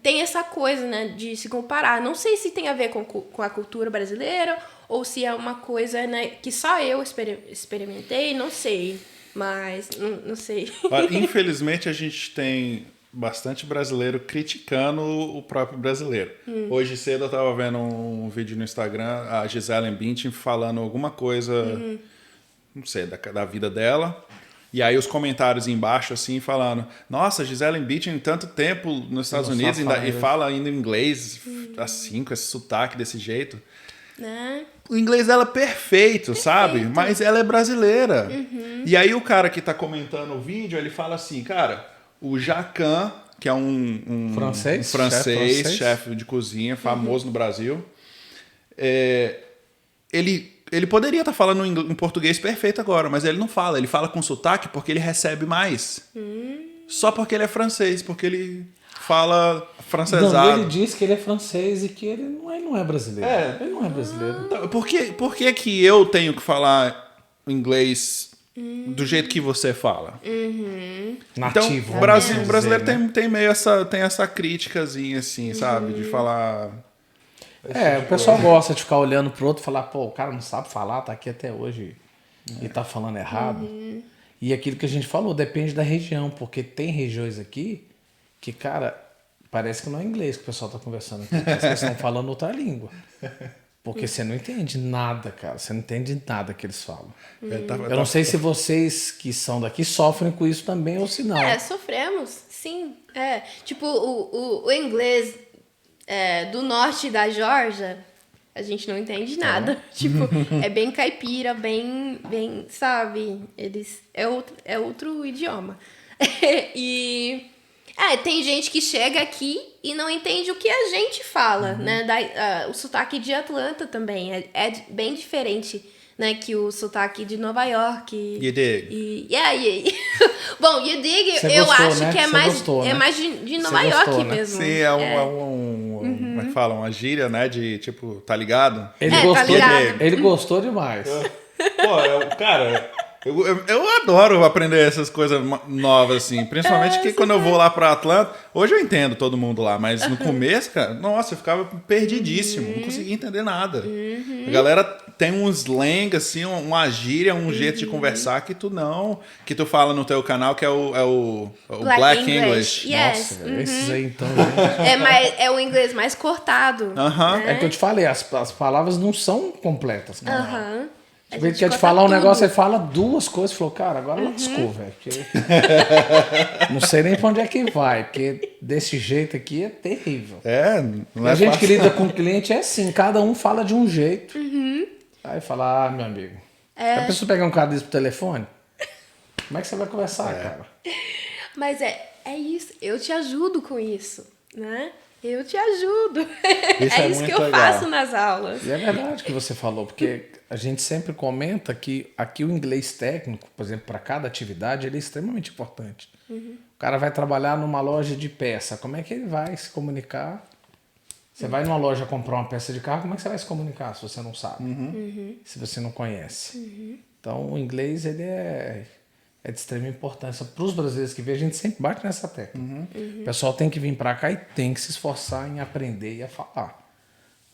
Speaker 3: tem essa coisa, né? De se comparar. Não sei se tem a ver com a cultura brasileira ou se é uma coisa, né? Que só eu experimentei. Não sei. Mas, não sei.
Speaker 1: Infelizmente, a gente tem bastante brasileiro criticando o próprio brasileiro. Hoje cedo eu tava vendo um vídeo no Instagram, a Gisele Bündchen falando alguma coisa... não sei, da vida dela. E aí os comentários embaixo, assim, falando, nossa, Gisele Bündchen tanto tempo nos Estados Unidos e fala ainda inglês assim, com esse sotaque desse jeito.
Speaker 3: Né?
Speaker 1: O inglês dela é perfeito, sabe? Mas ela é brasileira. E aí o cara que tá comentando o vídeo, ele fala assim, cara, o Jacan, que é um francês, chefe de cozinha, famoso no Brasil, ele poderia estar falando em português perfeito agora, mas ele não fala. Ele fala com sotaque porque ele recebe mais. Só porque ele é francês, porque ele... fala
Speaker 2: Não,
Speaker 1: francesado.
Speaker 2: ele diz que ele é francês e que ele não é brasileiro.
Speaker 1: É.
Speaker 2: Ele não é brasileiro.
Speaker 1: Então, por que que eu tenho que falar inglês do jeito que você fala?
Speaker 2: Nativo.
Speaker 1: Então, o
Speaker 2: vamos dizer,
Speaker 1: brasileiro
Speaker 2: né?
Speaker 1: tem meio tem essa criticazinha, assim, sabe? De falar...
Speaker 2: O pessoal gosta de ficar olhando pro outro e falar, pô, o cara não sabe falar, tá aqui até hoje e tá falando errado. E aquilo que a gente falou, depende da região, porque tem regiões aqui que, cara, parece que não é inglês que o pessoal tá conversando aqui, parece que eles estão falando outra língua. Porque você não entende nada, cara, você não entende nada que eles falam. Eu não sei se vocês que são daqui sofrem com isso também ou se não.
Speaker 3: Sofremos, sim. Tipo, o inglês do norte da Geórgia, a gente não entende nada. Tipo, é bem caipira, bem, sabe? É outro idioma. E tem gente que chega aqui e não entende o que a gente fala, né? O sotaque de Atlanta também é bem diferente, né? Que o sotaque de Nova York.
Speaker 1: You dig?
Speaker 3: Bom, you dig,
Speaker 2: Você
Speaker 3: eu
Speaker 2: gostou,
Speaker 3: acho
Speaker 2: né?
Speaker 3: que é
Speaker 2: Você
Speaker 3: mais,
Speaker 2: gostou, né?
Speaker 3: mais de Nova
Speaker 2: Você
Speaker 3: York
Speaker 2: gostou, né?
Speaker 3: mesmo.
Speaker 1: Sim, como é que fala? Uma gíria, né? De, tipo, tá ligado?
Speaker 2: Ele
Speaker 3: tá
Speaker 2: gostou,
Speaker 3: ligado.
Speaker 2: ele gostou demais.
Speaker 1: Pô, cara, eu adoro aprender essas coisas novas, assim. Principalmente que quando eu vou lá pra Atlanta... Hoje eu entendo todo mundo lá, mas no começo, cara, nossa, eu ficava perdidíssimo. Não conseguia entender nada. A galera tem um slang, assim, uma gíria, um jeito de conversar que tu fala no teu canal, que é o Black English.
Speaker 3: Yes.
Speaker 2: Nossa, velho, esses aí então, gente.
Speaker 3: É o inglês mais cortado.
Speaker 2: É que eu te falei, as palavras não são completas, cara.
Speaker 3: Aham.
Speaker 2: Tipo, ele quer te falar um negócio, ele fala duas coisas, falou, cara, agora lascou, velho. Porque... não sei nem pra onde é que vai, porque desse jeito aqui é terrível.
Speaker 1: Não
Speaker 2: A
Speaker 1: é
Speaker 2: gente
Speaker 1: fácil.
Speaker 2: que lida com o cliente é assim, cada um fala de um jeito. Aí fala, meu amigo, a pessoa pegar um cara desse pro telefone, como é que você vai conversar, cara?
Speaker 3: Mas é isso, eu te ajudo com isso, né? Eu te ajudo.
Speaker 1: Isso é
Speaker 3: isso que
Speaker 1: muito
Speaker 3: eu
Speaker 1: legal.
Speaker 3: faço nas aulas.
Speaker 2: E é verdade que você falou, porque a gente sempre comenta que aqui o inglês técnico, por exemplo, para cada atividade, ele é extremamente importante. O cara vai trabalhar numa loja de peça, como é que ele vai se comunicar? Você vai numa loja comprar uma peça de carro, como é que você vai se comunicar se você não sabe? Se você não conhece. Então o inglês ele é de extrema importância. Para os brasileiros que vêm, a gente sempre bate nessa tecla. O pessoal tem que vir para cá e tem que se esforçar em aprender e a falar.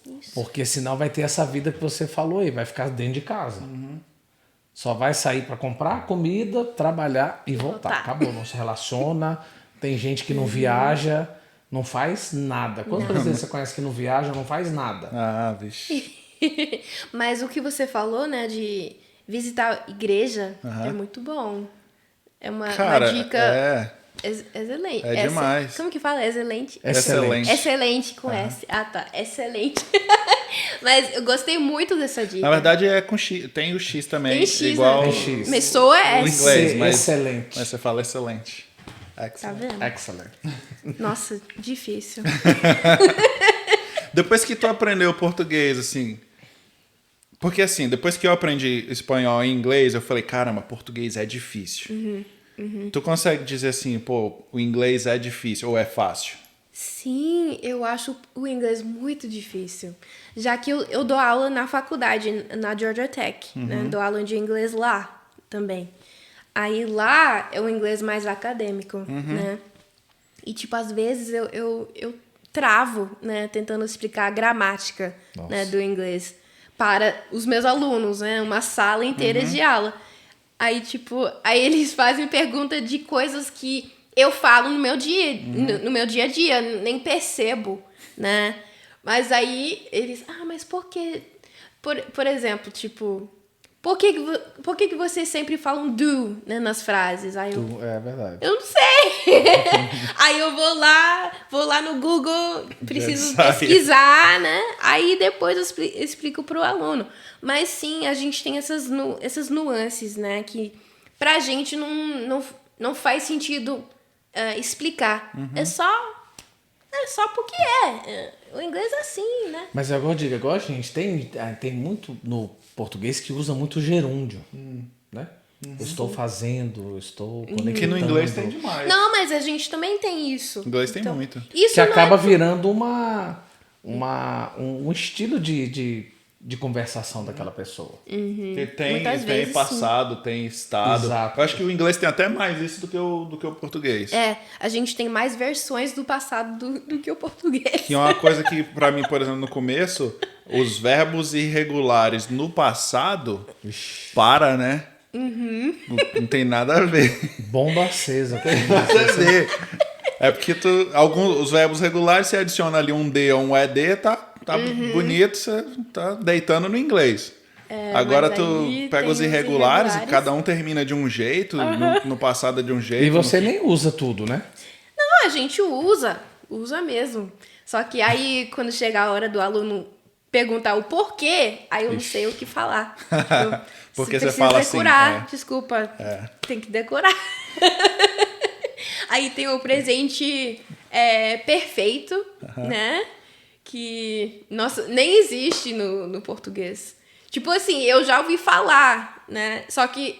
Speaker 2: Isso. Porque senão vai ter essa vida que você falou aí, vai ficar dentro de casa. Só vai sair para comprar comida, trabalhar e voltar. Acabou, não se relaciona. Tem gente que não viaja, não faz nada. Quantos brasileiros você conhece que não viaja, não faz nada?
Speaker 1: Ah, vixe.
Speaker 3: Mas o que você falou, né, de visitar igreja é muito bom. É uma dica excelente.
Speaker 1: É demais.
Speaker 3: Como que fala? Excelente?
Speaker 1: Excelente.
Speaker 3: Excelente com S. Ah, tá. Excelente. Mas eu gostei muito dessa dica.
Speaker 1: Na verdade é com X, tem o X também.
Speaker 3: Tem X,
Speaker 1: igual
Speaker 3: né?
Speaker 2: Tem X.
Speaker 3: Mas soa
Speaker 1: o
Speaker 3: S.
Speaker 1: inglês, mas,
Speaker 2: Excelente.
Speaker 1: mas você fala excelente.
Speaker 3: Tá
Speaker 1: Excellent.
Speaker 3: vendo?
Speaker 2: Excellent.
Speaker 3: Nossa, difícil.
Speaker 1: Depois que tu aprendeu português, assim... Porque, assim, depois que eu aprendi espanhol e inglês, eu falei, caramba, português é difícil. Tu consegue dizer assim, pô, o inglês é difícil ou é fácil?
Speaker 3: Sim, eu acho o inglês muito difícil. Já que eu dou aula na faculdade, na Georgia Tech, né? Dou aula de inglês lá também. Aí lá é o inglês mais acadêmico, né? E, tipo, às vezes eu travo, né? Tentando explicar a gramática, né, do inglês para os meus alunos, né? Uma sala inteira de aula. Aí, tipo, eles fazem pergunta de coisas que eu falo no meu dia, no meu dia a dia, nem percebo, né? Mas aí eles, mas por que... Por exemplo, tipo, por que vocês sempre falam do, né, nas frases? Aí
Speaker 2: É verdade.
Speaker 3: eu não sei. Aí eu vou lá no Google, preciso pesquisar, né? Aí depois eu explico pro aluno. Mas sim, a gente tem essas nuances, né? Que pra gente não faz sentido explicar. É só porque o inglês é assim, né?
Speaker 2: Mas agora eu digo, igual a gente tem muito no português que usa muito gerúndio, né? Estou fazendo, estou conectando.
Speaker 1: Que no inglês tem demais.
Speaker 3: Não, mas a gente também tem isso.
Speaker 1: No inglês tem muito.
Speaker 3: Isso
Speaker 2: Que
Speaker 3: não
Speaker 2: acaba virando um estilo de conversação daquela pessoa.
Speaker 1: Porque
Speaker 3: Muitas
Speaker 1: tem
Speaker 3: vezes,
Speaker 1: passado, tem estado.
Speaker 2: Exato.
Speaker 1: Eu acho que o inglês tem até mais isso do que o português.
Speaker 3: a gente tem mais versões do passado do que o português.
Speaker 1: Que é uma coisa que, pra mim, por exemplo, no começo, os verbos irregulares no passado, né? Não tem nada a ver.
Speaker 2: Bomba acesa.
Speaker 1: Nada a ver. É porque os verbos regulares, você adiciona ali um D ou um ED, tá bonito, você tá deitando no inglês. Agora
Speaker 3: mas
Speaker 1: tu
Speaker 3: aí
Speaker 1: pega
Speaker 3: tem
Speaker 1: os
Speaker 3: os
Speaker 1: irregulares e
Speaker 3: irregulares.
Speaker 1: cada um termina de um jeito, no passado é de um jeito.
Speaker 2: E você nem usa tudo, né?
Speaker 3: Não, a gente usa mesmo. Só que aí, quando chega a hora do aluno perguntar o porquê, aí eu não sei o que falar.
Speaker 1: Porque você
Speaker 3: precisa
Speaker 1: fala assim,
Speaker 3: decorar, desculpa, tem que decorar. Aí tem o presente perfeito, né? Que, nossa, nem existe no português. Tipo assim, eu já ouvi falar, né? Só que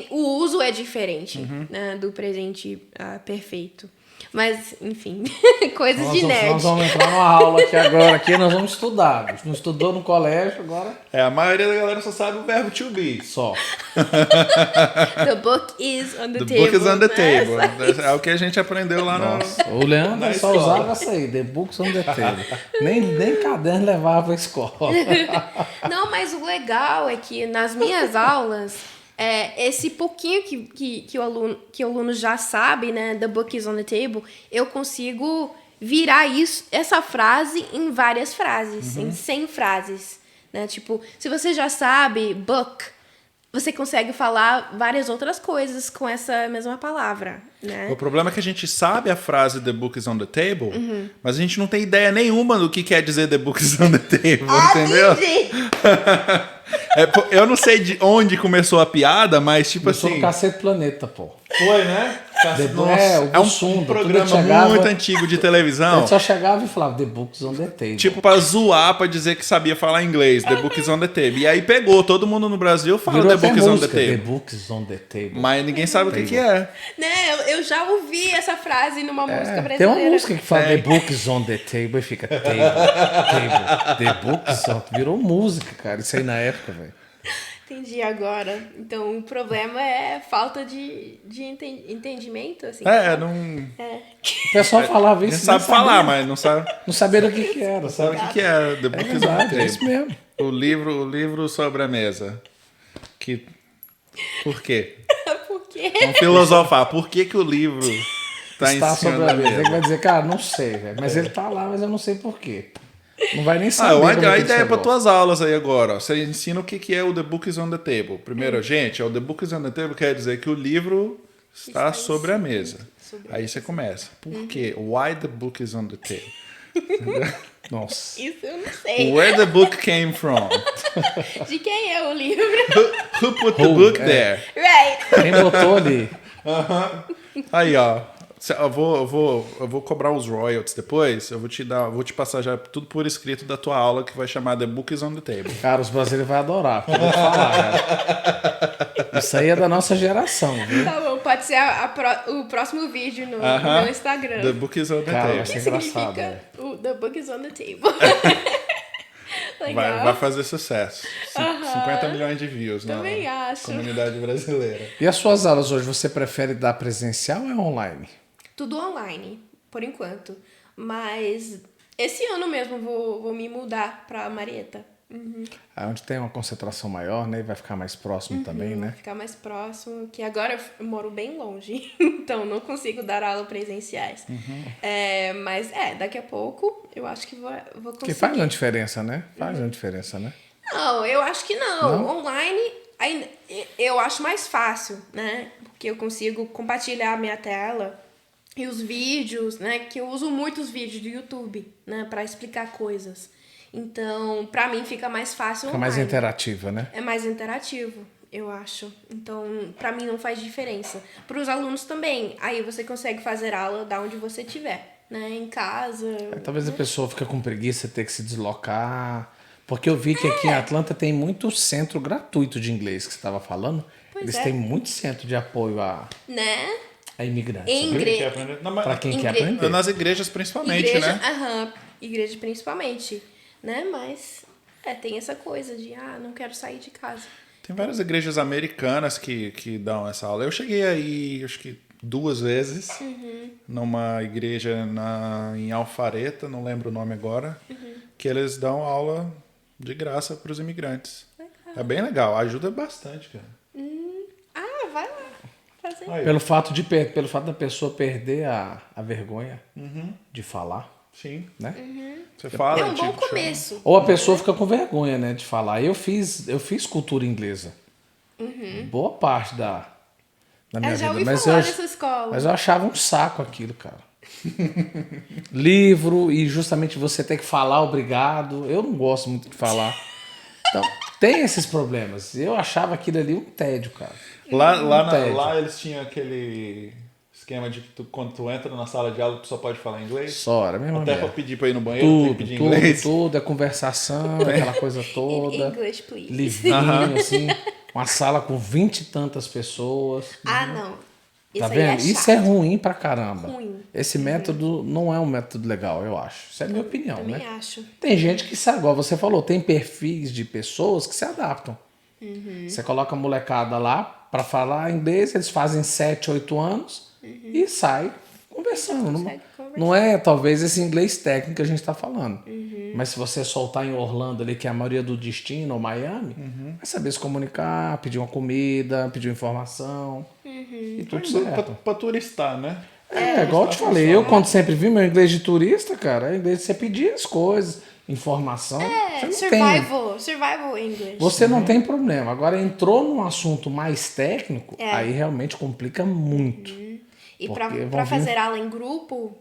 Speaker 3: o uso é diferente, né? Do presente perfeito. Mas, enfim, coisas de nerd.
Speaker 2: Nós vamos entrar numa aula aqui agora, aqui nós vamos estudar. Não estudou no colégio, agora
Speaker 1: a maioria da galera só sabe o verbo to be.
Speaker 2: só.
Speaker 3: The book is on the
Speaker 1: The
Speaker 3: table.
Speaker 1: book is on the
Speaker 3: né?
Speaker 1: table. É o que a gente aprendeu lá
Speaker 2: O Leandro
Speaker 1: na
Speaker 2: só
Speaker 1: escola.
Speaker 2: usava essa aí, The Books on the Table. Nem caderno levava pra escola.
Speaker 3: Não, mas o legal é que nas minhas aulas, esse pouquinho que o aluno já sabe, né? The book is on the table, eu consigo virar essa frase em várias frases, em 100 frases. Né? Tipo, se você já sabe book, você consegue falar várias outras coisas com essa mesma palavra, né?
Speaker 1: O problema é que a gente sabe a frase The book is on the table, mas a gente não tem ideia nenhuma do que quer dizer The book is on the table, entendeu? Eu não sei de onde começou a piada, mas tipo
Speaker 2: Eu sou
Speaker 1: assim...
Speaker 2: do Cacete Planeta, pô.
Speaker 1: Foi, né?
Speaker 2: O
Speaker 1: É um
Speaker 2: Bussunda,
Speaker 1: programa
Speaker 2: tudo chegava-
Speaker 1: muito antigo de televisão.
Speaker 2: Ele só chegava e falava The Books on the Table.
Speaker 1: Tipo, pra zoar, pra dizer que sabia falar inglês. The book is on the table. E aí pegou, todo mundo no Brasil fala
Speaker 2: Virou
Speaker 1: The
Speaker 2: até
Speaker 1: book is on the
Speaker 2: música, The
Speaker 1: table.
Speaker 2: Books on the Table.
Speaker 1: Mas ninguém sabe o que é.
Speaker 3: Né? Eu já ouvi essa frase numa música brasileira.
Speaker 2: Tem uma música que fala The Books on the Table e fica table. The Books on... Virou música, cara. Isso aí na época, velho.
Speaker 3: Entendi agora. Então, o problema é falta de entendimento, assim.
Speaker 1: Não...
Speaker 2: O pessoal falava isso.
Speaker 1: Sabe falar, mas não sabe,
Speaker 2: Não sabia o que era,
Speaker 1: sabe
Speaker 2: sabe?
Speaker 1: o que é. The book is on the
Speaker 2: Verdade, é
Speaker 1: table.
Speaker 2: isso mesmo.
Speaker 1: O livro sobre a mesa. Por quê?
Speaker 3: Por quê?
Speaker 1: Vamos filosofar. Por que o livro tá
Speaker 2: Está
Speaker 1: em cima
Speaker 2: sobre
Speaker 1: da
Speaker 2: a mesa. Ele
Speaker 1: mesa?
Speaker 2: vai dizer, cara, não sei, velho. Mas ele tá lá, mas eu não sei por quê. Não vai nem saber.
Speaker 1: A
Speaker 2: como
Speaker 1: ideia
Speaker 2: que
Speaker 1: é
Speaker 2: ele
Speaker 1: para
Speaker 2: chegou.
Speaker 1: tuas aulas aí agora. Ó. Você ensina o que é o The Book is on the Table. Primeiro, gente, o The Book is on the Table quer dizer que o livro está sobre a mesa. Aí você começa. Por quê? Why the book is on the table?
Speaker 2: Nossa.
Speaker 3: Isso eu não sei.
Speaker 1: Where the book came from?
Speaker 3: De quem é o livro?
Speaker 1: Who put the book there?
Speaker 3: Right.
Speaker 2: Quem botou ali?
Speaker 1: Aí, ó. Eu vou cobrar os royalties depois. Eu vou te passar já tudo por escrito da tua aula que vai chamar The Book is on the Table.
Speaker 2: Cara, os brasileiros vão adorar. Eu vou falar, cara. Isso aí é da nossa geração, viu?
Speaker 3: Tá bom, pode ser o próximo vídeo no meu Instagram.
Speaker 1: The Book is on the
Speaker 2: Cara,
Speaker 1: Table.
Speaker 2: vai ser
Speaker 3: O que
Speaker 2: engraçado.
Speaker 3: significa o The Book is on the Table. Legal.
Speaker 1: Vai fazer sucesso. 50 milhões de views na
Speaker 3: Também acho.
Speaker 1: comunidade brasileira.
Speaker 2: E as suas aulas hoje, você prefere dar presencial ou é online?
Speaker 3: Tudo online, por enquanto. Mas esse ano mesmo vou me mudar pra Marieta.
Speaker 2: Aí onde tem uma concentração maior, né? E vai ficar mais próximo também, né?
Speaker 3: Ficar mais próximo, que agora eu moro bem longe, então não consigo dar aula presenciais. Mas daqui a pouco eu acho que vou conseguir.
Speaker 2: Que faz uma diferença, né? Faz uma diferença, né?
Speaker 3: Não, eu acho que não. Online ainda, eu acho mais fácil, né? Porque eu consigo compartilhar a minha tela e os vídeos, né? Que eu uso muitos vídeos do YouTube, né? Pra explicar coisas. Então, pra mim fica mais fácil
Speaker 2: Fica
Speaker 3: online.
Speaker 2: mais interativa, né?
Speaker 3: É mais interativo, eu acho. Então, pra mim não faz diferença. Para os alunos também. Aí você consegue fazer aula da onde você estiver, né? Em casa.
Speaker 2: Talvez a pessoa fique com preguiça de ter que se deslocar. Porque eu vi que aqui em Atlanta tem muito centro gratuito de inglês que você estava falando. Eles têm muito centro de apoio a imigrantes.
Speaker 3: Em igreja.
Speaker 2: Para quem quer aprender.
Speaker 1: Nas igrejas principalmente,
Speaker 3: Igreja,
Speaker 1: né?
Speaker 3: Igreja principalmente, né? Mas tem essa coisa de, não quero sair de casa.
Speaker 1: Tem várias igrejas americanas que dão essa aula. Eu cheguei aí, acho que 2 vezes, numa igreja em Alpharetta, não lembro o nome agora, que eles dão aula de graça para os imigrantes. Legal. É bem legal, ajuda bastante, cara.
Speaker 3: Vai lá fazer.
Speaker 2: Pelo fato da pessoa perder a vergonha de falar.
Speaker 1: Sim.
Speaker 2: Né?
Speaker 1: Você fala,
Speaker 3: é um bom começo.
Speaker 2: Ou a pessoa fica com vergonha, né, de falar. Eu fiz cultura inglesa. Boa parte da minha
Speaker 3: já
Speaker 2: vida.
Speaker 3: ouvi falar dessa escola.
Speaker 2: Mas eu achava um saco aquilo, cara. Livro e justamente você ter que falar obrigado. Eu não gosto muito de falar. Então, tem esses problemas. Eu achava aquilo ali um tédio, cara.
Speaker 1: Lá eles tinham aquele esquema de que quando tu entra na sala de aula, tu só pode falar inglês.
Speaker 2: Só, era mesmo.
Speaker 1: Até pra pedir pra ir no banheiro, tem que pedir inglês.
Speaker 2: Tudo, é conversação, aquela coisa toda.
Speaker 3: English, please.
Speaker 2: Livrinho, assim. Uma sala com 20 e tantas pessoas.
Speaker 3: Não.
Speaker 2: Tá vendo? Isso é ruim pra caramba.
Speaker 3: Ruim.
Speaker 2: Esse método não é um método legal, eu acho. Isso é a minha opinião,
Speaker 3: também
Speaker 2: né?
Speaker 3: acho.
Speaker 2: Tem gente que sabe, igual você falou, tem perfis de pessoas que se adaptam. Você coloca a molecada lá pra falar inglês, eles fazem 7, 8 anos e sai conversando. Não é talvez esse inglês técnico que a gente tá falando. Mas se você soltar em Orlando ali, que é a maioria do destino, ou Miami, vai saber se comunicar, pedir uma comida, pedir uma informação. E tudo certo.
Speaker 1: Pra turistar, né?
Speaker 2: Igual eu te falei, eu quando sempre vi meu inglês de turista, cara, é inglês de você pedir as coisas, informação. Você não
Speaker 3: survival English.
Speaker 2: Você não tem problema. Agora entrou num assunto mais técnico, aí realmente complica muito.
Speaker 3: E para fazer aula em grupo,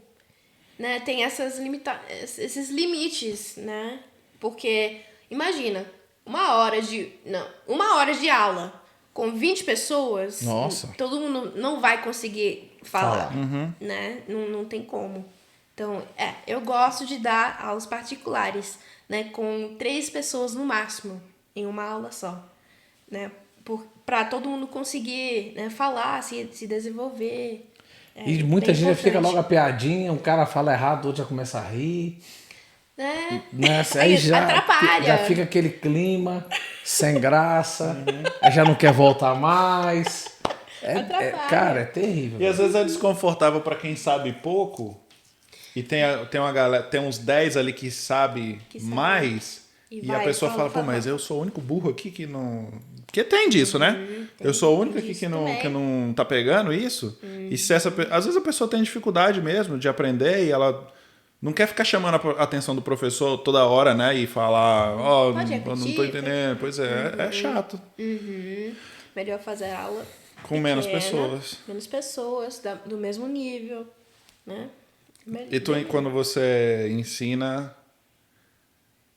Speaker 3: né, tem esses limites, né? Porque imagina, uma hora de aula com 20 pessoas,
Speaker 2: nossa,
Speaker 3: todo mundo não vai conseguir falar. Né? Não tem como. Então, eu gosto de dar aulas particulares, né, com 3 pessoas no máximo, em uma aula só, né, para todo mundo conseguir, né, falar, se desenvolver.
Speaker 2: E muita gente fica logo a piadinha, um cara fala errado, o outro já começa a rir. Né? Aí já
Speaker 3: atrapalha.
Speaker 2: Já fica aquele clima sem graça, aí já não quer voltar mais. Cara, é terrível.
Speaker 1: E às vezes é desconfortável para quem sabe pouco. E tem uma galera, tem uns 10 ali que sabe mais. E a pessoa fala, pô, mas eu sou o único burro aqui que não... Porque tem disso, né? Eu sou o único aqui que não tá pegando isso. E se às vezes a pessoa tem dificuldade mesmo de aprender e ela não quer ficar chamando a atenção do professor toda hora, né? E falar, eu não tô entendendo. Pois é chato.
Speaker 3: Melhor fazer aula
Speaker 1: com menos pessoas.
Speaker 3: Menos pessoas, do mesmo nível, né?
Speaker 1: E quando você ensina,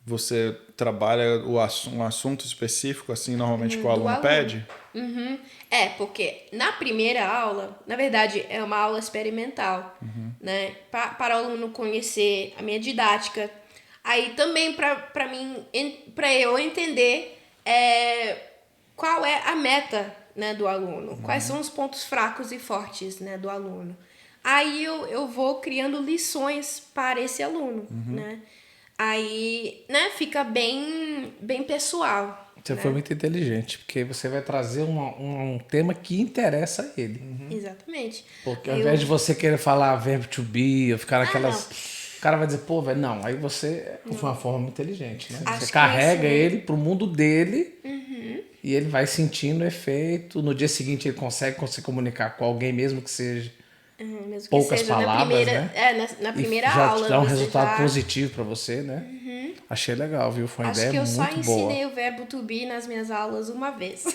Speaker 1: você trabalha um assunto específico, assim, normalmente que o aluno pede?
Speaker 3: Porque na primeira aula, na verdade, é uma aula experimental, né? Para o aluno conhecer a minha didática. Aí também para eu entender qual é a meta, né, do aluno, quais são os pontos fracos e fortes, né, do aluno. Aí eu vou criando lições para esse aluno, né? Aí, né, fica bem pessoal.
Speaker 2: Você foi muito inteligente, porque você vai trazer um tema que interessa a ele.
Speaker 3: Exatamente.
Speaker 2: Porque ao invés de você querer falar verbo to be, ou ficar aquelas... O cara vai dizer, pô, velho, não. Aí você, de uma forma muito inteligente, né? Você carrega ele pro mundo dele e ele vai sentindo o efeito. No dia seguinte ele consegue se comunicar com alguém, mesmo que seja...
Speaker 3: mesmo
Speaker 2: poucas
Speaker 3: que seja
Speaker 2: palavras, né?
Speaker 3: Na primeira
Speaker 2: já
Speaker 3: aula.
Speaker 2: Já te dá um resultado positivo para você, né? Achei legal, viu? Foi uma ideia muito boa.
Speaker 3: Acho que eu só ensinei o verbo to be nas minhas aulas uma vez.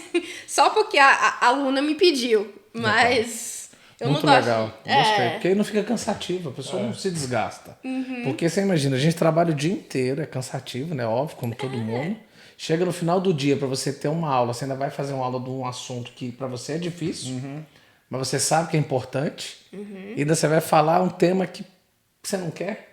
Speaker 3: Só porque a aluna me pediu. Mas eu
Speaker 2: muito
Speaker 3: não gosto.
Speaker 2: Legal. Gostei. Porque aí não fica cansativo, a pessoa não se desgasta. Porque você imagina, a gente trabalha o dia inteiro, é cansativo, né? Óbvio, como todo mundo. Chega no final do dia, para você ter uma aula, você ainda vai fazer uma aula de um assunto que para você é difícil. Mas você sabe que é importante. E ainda você vai falar um tema que você não quer.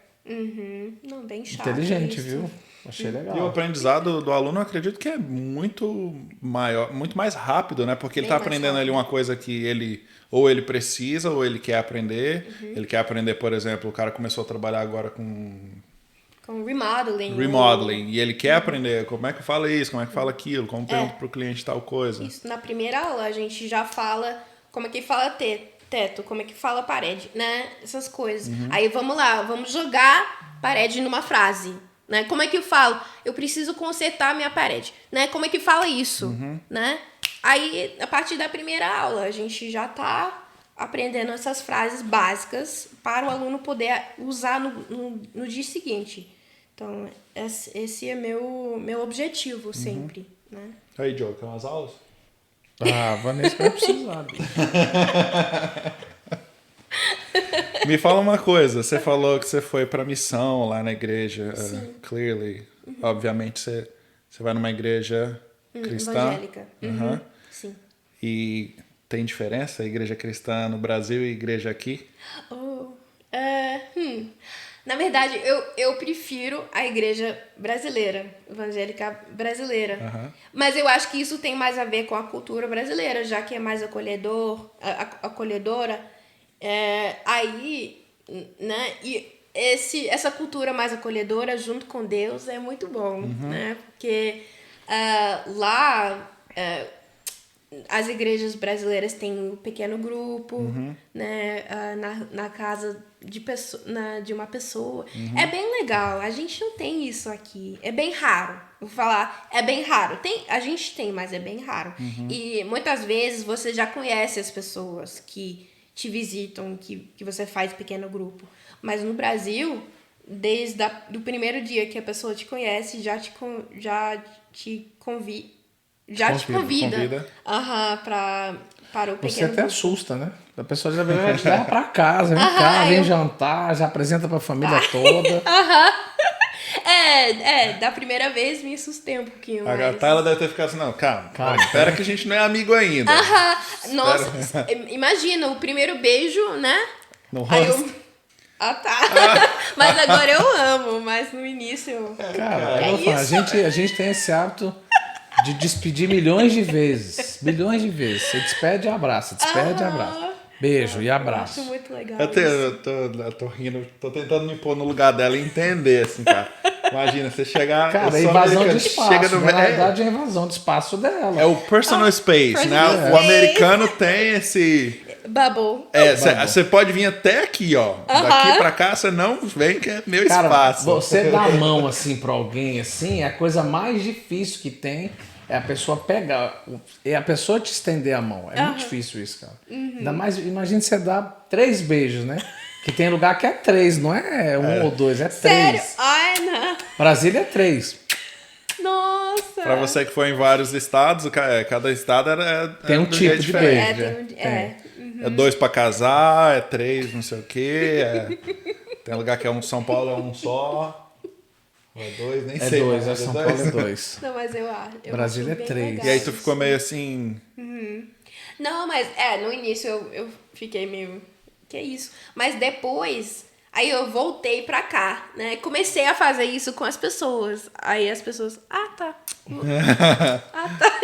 Speaker 3: Não, bem chato.
Speaker 2: Inteligente,
Speaker 3: isso.
Speaker 2: viu? Achei legal.
Speaker 1: E o aprendizado do aluno, eu acredito que é muito maior, muito mais rápido, né? Porque ele
Speaker 3: Bem
Speaker 1: está
Speaker 3: mais
Speaker 1: aprendendo ali
Speaker 3: rápido.
Speaker 1: uma coisa que ele precisa ou ele quer aprender. Ele quer aprender, por exemplo, o cara começou a trabalhar agora com
Speaker 3: Com remodeling.
Speaker 1: remodeling e ele quer aprender como é que fala isso, como é que fala aquilo, como pergunta para o cliente tal coisa.
Speaker 3: Isso, na primeira aula a gente já fala como é que fala teto, como é que fala parede, né? Essas coisas. Aí vamos lá, vamos jogar parede numa frase, né? Como é que eu falo? Eu preciso consertar minha parede, né? Como é que fala isso, né? Aí, a partir da primeira aula, a gente já tá aprendendo essas frases básicas para o aluno poder usar no dia seguinte. Então, esse é meu objetivo sempre, né?
Speaker 1: Aí, Joe, quer umas aulas?
Speaker 2: Ah, Vanessa vai precisar.
Speaker 1: Me fala uma coisa, você falou que você foi para missão lá na igreja, Clearly. Obviamente você vai numa igreja cristã.
Speaker 3: Evangélica.
Speaker 1: Aham.
Speaker 3: Sim.
Speaker 1: E tem diferença a igreja cristã no Brasil e a igreja aqui?
Speaker 3: Na verdade, eu prefiro a igreja brasileira, evangélica brasileira. Mas eu acho que isso tem mais a ver com a cultura brasileira, já que é mais acolhedora. Aí, né? E essa cultura mais acolhedora junto com Deus é muito bom, né? Porque lá as igrejas brasileiras têm um pequeno grupo, né? Na casa de uma pessoa. É bem legal. A gente não tem isso aqui. É bem raro. Vou falar, é bem raro. A gente tem, mas é bem raro. E muitas vezes você já conhece as pessoas que te visitam, que você faz pequeno grupo. Mas no Brasil, desde do primeiro dia que a pessoa te conhece, já te convida. Para o pequeno
Speaker 2: Você até
Speaker 3: grupo.
Speaker 2: assusta, né? A pessoa já te leva pra casa, vem cá, vem jantar, já apresenta pra família toda.
Speaker 3: Da primeira vez me assustei um pouquinho.
Speaker 1: A
Speaker 3: Mas...
Speaker 1: Tayla deve ter ficado assim, não, calma.
Speaker 2: Calma.
Speaker 1: Espera que a gente não é amigo ainda.
Speaker 3: Nossa, imagina, o primeiro beijo, né?
Speaker 1: No
Speaker 3: Aí
Speaker 1: rosto.
Speaker 3: eu... tá. Mas agora eu amo, mas no início...
Speaker 2: Cara,
Speaker 3: Que
Speaker 2: eu vou falar,
Speaker 3: isso?
Speaker 2: a gente tem esse hábito de despedir milhões de vezes. Milhões de vezes. Você despede e abraça, despede e abraça. Beijo e
Speaker 3: Eu
Speaker 2: abraço.
Speaker 3: acho muito legal
Speaker 1: Eu tô rindo, tô tentando me pôr no lugar dela e entender, assim, cara. Imagina, você chegar...
Speaker 2: Cara,
Speaker 1: eu
Speaker 2: é
Speaker 1: sou
Speaker 2: invasão de
Speaker 1: americano,
Speaker 2: espaço.
Speaker 1: chega no...
Speaker 2: Na verdade, é invasão de espaço dela.
Speaker 1: É o personal space,
Speaker 3: personal
Speaker 1: né? O
Speaker 3: space.
Speaker 1: americano tem esse...
Speaker 3: Bubble.
Speaker 1: Você pode vir até aqui, ó. Daqui pra cá, você não vem, que é meu
Speaker 2: Cara,
Speaker 1: espaço.
Speaker 2: você dar a mão assim pra alguém assim, é a coisa mais difícil que tem. É a pessoa pegar, é a pessoa te estender a mão. É muito difícil isso, cara. Ainda mais, imagina você dar 3 beijos, né? Que tem lugar que é 3, não é 1 ou 2, é 3.
Speaker 3: Sério? Ai, não.
Speaker 2: Brasília é 3.
Speaker 3: Nossa.
Speaker 1: Pra você que foi em vários estados, cada estado
Speaker 2: Tem um
Speaker 1: do
Speaker 2: tipo
Speaker 1: jeito
Speaker 2: de
Speaker 1: diferente.
Speaker 2: beijo.
Speaker 1: É 2 pra casar, é 3 não sei o quê. Tem lugar que é São Paulo é um só. Ou é 2, nem
Speaker 2: É
Speaker 1: sei.
Speaker 2: 2,
Speaker 1: mas
Speaker 2: São Paulo é 2.
Speaker 3: Não, mas eu acho.
Speaker 2: Brasília
Speaker 3: acho
Speaker 2: é
Speaker 3: bem
Speaker 2: 3.
Speaker 3: legal
Speaker 1: E aí tu
Speaker 3: isso.
Speaker 1: ficou meio assim...
Speaker 3: Não, mas no início eu fiquei meio... Que isso? Mas depois, aí eu voltei pra cá, né? Comecei a fazer isso com as pessoas. Aí as pessoas, tá.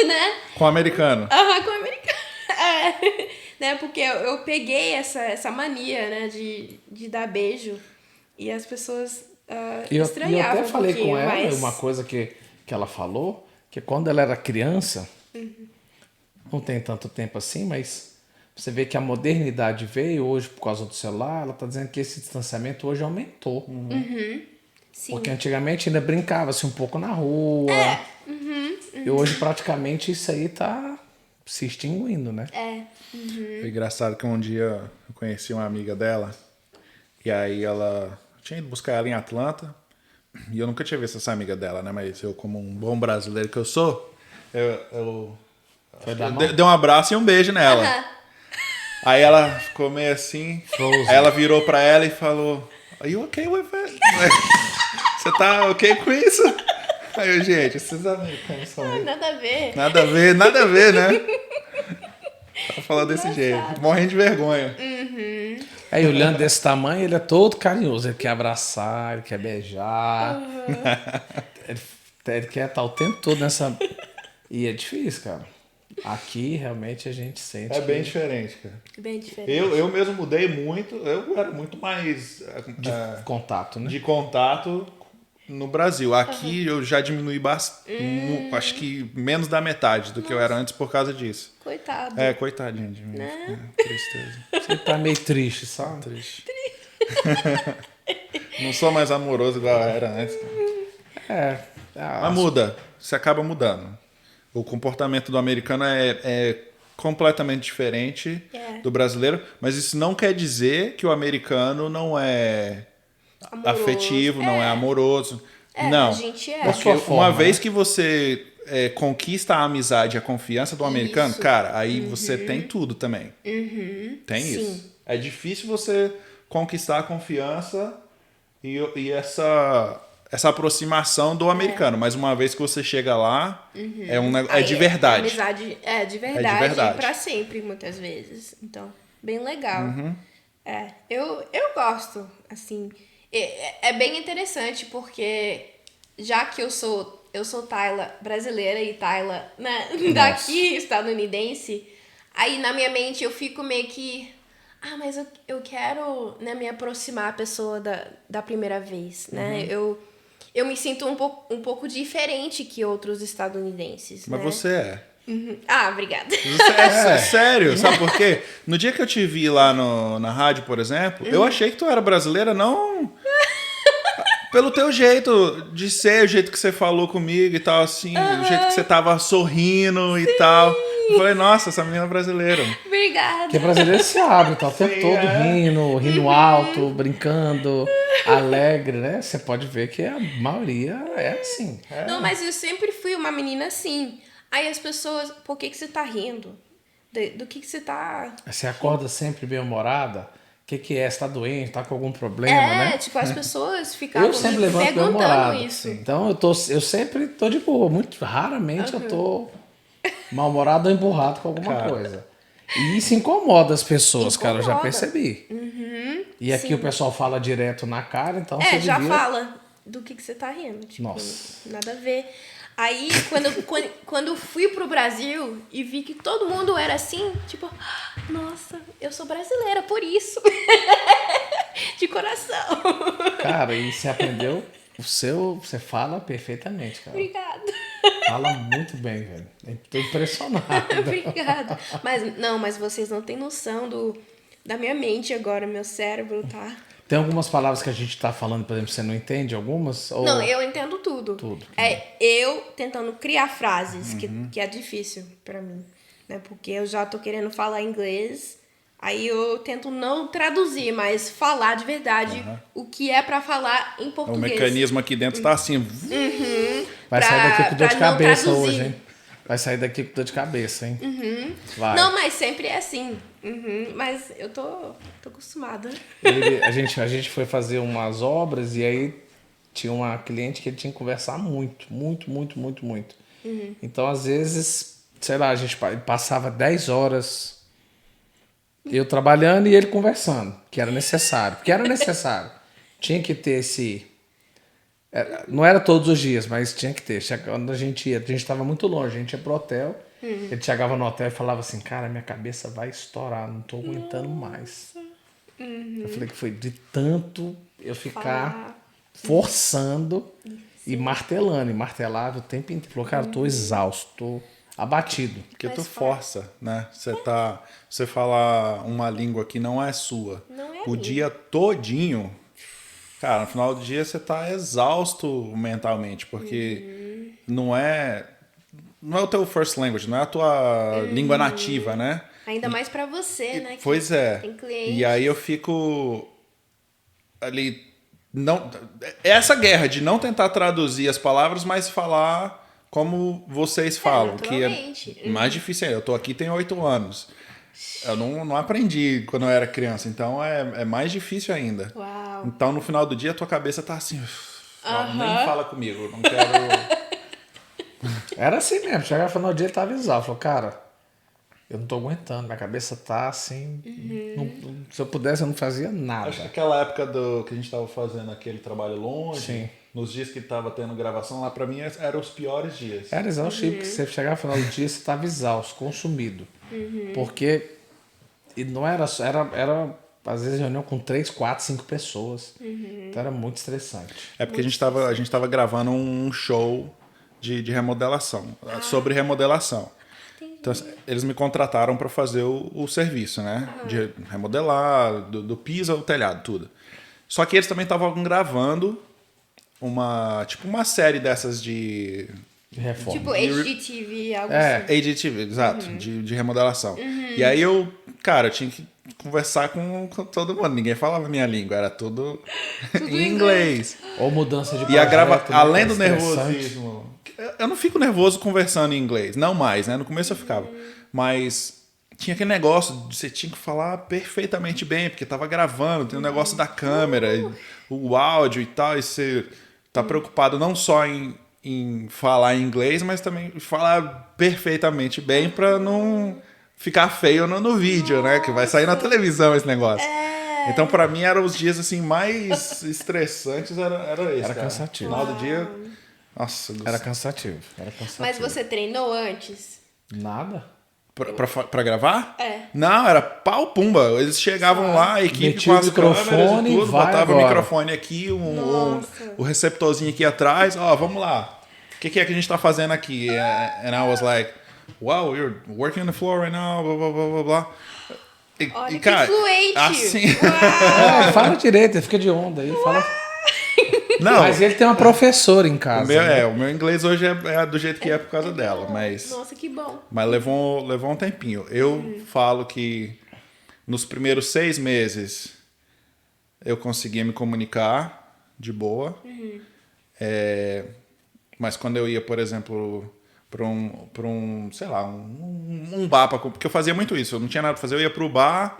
Speaker 3: Né?
Speaker 1: Com o americano.
Speaker 3: Com o americano. Né? Porque eu peguei essa mania, né? De dar beijo. E as pessoas
Speaker 2: Eu
Speaker 3: estranhavam
Speaker 2: até falei com ela
Speaker 3: mas...
Speaker 2: uma coisa que ela falou, que quando ela era criança, não tem tanto tempo assim, mas você vê que a modernidade veio hoje por causa do celular, ela está dizendo que esse distanciamento hoje aumentou.
Speaker 3: Sim.
Speaker 2: Porque antigamente ainda brincava-se um pouco na rua. E hoje praticamente isso aí está se extinguindo, né?
Speaker 1: Foi engraçado que um dia eu conheci uma amiga dela. E aí ela... Eu tinha ido buscar ela em Atlanta. E eu nunca tinha visto essa amiga dela, né? Mas eu, como um bom brasileiro que eu sou, eu
Speaker 2: Foi dar mão?
Speaker 1: dei um abraço e um beijo nela. Aí ela ficou meio assim.
Speaker 2: Frozen.
Speaker 1: Aí ela virou pra ela e falou: Are you okay with it? Você tá ok com isso? Aí eu, gente, esses americanos são muito...
Speaker 3: Nada a ver.
Speaker 1: Nada a ver, né? Pra falar desse jeito. Morrendo de vergonha.
Speaker 2: Aí olhando desse tamanho, ele é todo carinhoso. Ele quer abraçar, ele quer beijar. Ele quer estar o tempo todo nessa... E é difícil, cara. Aqui, realmente, a gente sente...
Speaker 1: É bem diferente, cara.
Speaker 3: Bem diferente.
Speaker 1: Eu mesmo mudei muito. Eu era muito mais...
Speaker 2: Contato, né?
Speaker 1: De contato no Brasil. Aqui eu já diminui bastante. Acho que menos da metade do que eu era antes por causa disso.
Speaker 3: Coitado.
Speaker 1: Coitadinho de mim.
Speaker 3: Né?
Speaker 1: Tristeza.
Speaker 2: Você tá meio triste, sabe?
Speaker 1: Triste. Não sou mais amoroso igual eu era antes. Mas muda. Você acaba mudando. O comportamento do americano é completamente diferente do brasileiro, mas isso não quer dizer que o americano não é afetivo, não é amoroso. Não.
Speaker 3: A gente é.
Speaker 1: Porque uma vez que você conquista a amizade e a confiança do americano, cara, aí você tem tudo também. Tem isso. É difícil você conquistar a confiança e essa aproximação do americano, mas uma vez que você chega lá, é de verdade.
Speaker 3: Amizade de verdade. Pra sempre, muitas vezes. Então, bem legal. Eu gosto, assim. É bem interessante, porque já que eu sou Tayla brasileira e Tayla, né, daqui, estadunidense, aí na minha mente eu fico meio que... mas eu quero, né, me aproximar a pessoa da primeira vez, né? Eu me sinto um pouco diferente que outros estadunidenses,
Speaker 1: Mas
Speaker 3: né?
Speaker 1: você é.
Speaker 3: Obrigada.
Speaker 1: Sério, sabe por quê? No dia que eu te vi lá na rádio, por exemplo, eu achei que tu era brasileira, não... Pelo teu jeito de ser, o jeito que você falou comigo e tal, assim, o jeito que você tava sorrindo e tal. Eu falei, nossa, essa menina é brasileira.
Speaker 3: Obrigada.
Speaker 2: Porque brasileiro se abre, tá o tempo todo rindo alto, brincando, alegre, né? Você pode ver que a maioria é assim.
Speaker 3: Não, mas eu sempre fui uma menina assim. Aí as pessoas, por que você tá rindo? Do que você tá...
Speaker 2: Você acorda sempre bem-humorada? O que é? Você tá doente? Tá com algum problema, né?
Speaker 3: Tipo, as pessoas ficavam
Speaker 2: eu sempre
Speaker 3: me
Speaker 2: levanto
Speaker 3: perguntando
Speaker 2: bem-humorado.
Speaker 3: isso.
Speaker 2: Então, eu sempre tô de boa. Muito raramente eu tô mal-humorado ou emburrado com alguma coisa. E isso incomoda as pessoas, cara. Eu já percebi. E aqui o pessoal fala direto na cara, então você
Speaker 3: já
Speaker 2: devia...
Speaker 3: fala do que você tá rindo. Tipo,
Speaker 2: Nossa.
Speaker 3: Nada a ver. Aí, quando eu fui pro Brasil e vi que todo mundo era assim, tipo, nossa, eu sou brasileira, por isso. De coração.
Speaker 2: Cara, e você aprendeu você fala perfeitamente, cara.
Speaker 3: Obrigada.
Speaker 2: Fala muito bem, velho. Tô impressionado.
Speaker 3: Obrigada. Mas vocês não têm noção da minha mente agora, meu cérebro tá...
Speaker 2: Tem algumas palavras que a gente tá falando, por exemplo, você não entende algumas? Ou...
Speaker 3: Não, eu entendo tudo.
Speaker 2: Tudo.
Speaker 3: Eu tentando criar frases, que é difícil pra mim, né? Porque eu já tô querendo falar inglês, aí eu tento não traduzir, mas falar de verdade o que é pra falar em português.
Speaker 1: O mecanismo aqui dentro tá assim.
Speaker 2: Vai sair daqui com dor de cabeça
Speaker 3: traduzir.
Speaker 2: hoje, hein? Vai sair daqui com dor de cabeça, hein? Vai.
Speaker 3: Não, mas sempre é assim. Mas eu tô acostumada.
Speaker 2: A gente foi fazer umas obras e aí tinha uma cliente que ele tinha que conversar muito. Então, às vezes, sei lá, a gente passava 10 horas eu trabalhando e ele conversando, que era necessário. Porque era necessário. Tinha que ter esse... Não era todos os dias, mas tinha que ter. Quando a gente estava muito longe, a gente ia pro hotel, ele chegava no hotel e falava assim, cara, minha cabeça vai estourar, não tô aguentando mais. Eu falei que foi de tanto eu ficar forçando e martelando, e martelava o tempo inteiro. Falou, cara, eu tô exausto, tô abatido.
Speaker 1: Porque tu força, né? Você falar uma língua que não é sua o dia todinho... Cara, no final do dia você tá exausto mentalmente, porque não é o teu first language, não é a tua língua nativa, né?
Speaker 3: Ainda mais pra você, né?
Speaker 1: Pois é.
Speaker 3: Tem cliente.
Speaker 1: E aí eu fico ali... Essa guerra de não tentar traduzir as palavras, mas falar como vocês falam, que é mais difícil ainda. Eu tô aqui tem 8 anos. Eu não aprendi quando eu era criança, então é mais difícil ainda.
Speaker 3: Uau.
Speaker 1: Então, no final do dia, a tua cabeça tá assim... Nem fala comigo, não quero...
Speaker 2: Era assim mesmo, chegava no final do dia ele tava exausto. Falou, cara, eu não tô aguentando, minha cabeça tá assim... se eu pudesse, eu não fazia nada.
Speaker 1: Acho que aquela época que a gente tava fazendo aquele trabalho longe...
Speaker 2: Sim.
Speaker 1: nos dias que tava tendo gravação lá, pra mim eram os piores dias.
Speaker 2: Era exaustivo, porque você chegava no final do dia, você estava exausto, consumido. Porque e não era só, era às vezes reunião com 3, 4, 5 pessoas. Então era muito estressante.
Speaker 1: É porque a gente tava gravando um show de remodelação, sobre remodelação. Então, eles me contrataram para fazer o serviço, né? De remodelar, do piso ao telhado, tudo. Só que eles também estavam gravando uma série dessas de
Speaker 2: Reforma.
Speaker 3: Tipo HGTV, algo assim.
Speaker 1: HGTV, exato, de remodelação. E aí eu tinha que conversar com todo mundo. Ninguém falava minha língua, era tudo em inglês.
Speaker 2: Ou mudança de
Speaker 1: E
Speaker 2: projeto,
Speaker 1: além
Speaker 2: né,
Speaker 1: do
Speaker 2: que é estressante.
Speaker 1: nervosismo, eu não fico nervoso conversando em inglês, não mais, né? No começo eu ficava, mas tinha aquele negócio de você tinha que falar perfeitamente bem, porque tava gravando, tem o negócio da câmera, o áudio e tal, e você tá preocupado não só em falar em inglês, mas também falar perfeitamente bem para não ficar feio no vídeo, né? Que vai sair na televisão esse negócio. Então, pra mim, eram os dias assim mais estressantes, era esse.
Speaker 2: Era
Speaker 1: cara.
Speaker 2: cansativo.
Speaker 1: No final do dia, nossa,
Speaker 2: Era cansativo.
Speaker 3: Mas você treinou antes?
Speaker 2: Nada.
Speaker 1: Pra gravar?
Speaker 3: É.
Speaker 1: Não, era pau pumba. Eles chegavam lá, a equipe
Speaker 2: Metia
Speaker 1: com
Speaker 2: o
Speaker 1: as câmeras
Speaker 2: microfone
Speaker 1: e tudo,
Speaker 2: e vai
Speaker 1: botava
Speaker 2: agora.
Speaker 1: o microfone aqui, o receptorzinho aqui atrás. Ó, vamos lá. O que é que a gente tá fazendo aqui? And I was like, wow, you're working on the floor right now, blá, blá, blá, blá, blá.
Speaker 3: Olha, que fluente.
Speaker 1: Assim...
Speaker 2: Fala direito, ele fica de onda aí. Fala...
Speaker 1: Não,
Speaker 2: Mas ele tem uma professora em casa. né?
Speaker 1: o meu inglês hoje é do jeito que é por causa dela, mas...
Speaker 3: Nossa, que bom.
Speaker 1: Mas levou um tempinho. Eu falo que nos primeiros 6 meses eu conseguia me comunicar de boa. Mas quando eu ia, por exemplo, para um, sei lá, um bar, porque eu fazia muito isso. Eu não tinha nada para fazer, eu ia pro bar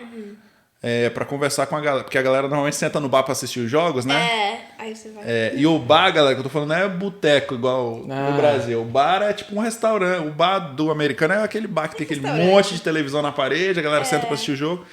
Speaker 1: para conversar com a galera. Porque a galera normalmente senta no bar para assistir os jogos, né?
Speaker 3: Aí você vai.
Speaker 1: E o bar, galera, que eu tô falando, não é boteco igual no Brasil. O bar é tipo um restaurante. O bar do americano é aquele bar que tem aquele monte de televisão na parede, a galera senta pra assistir o jogo.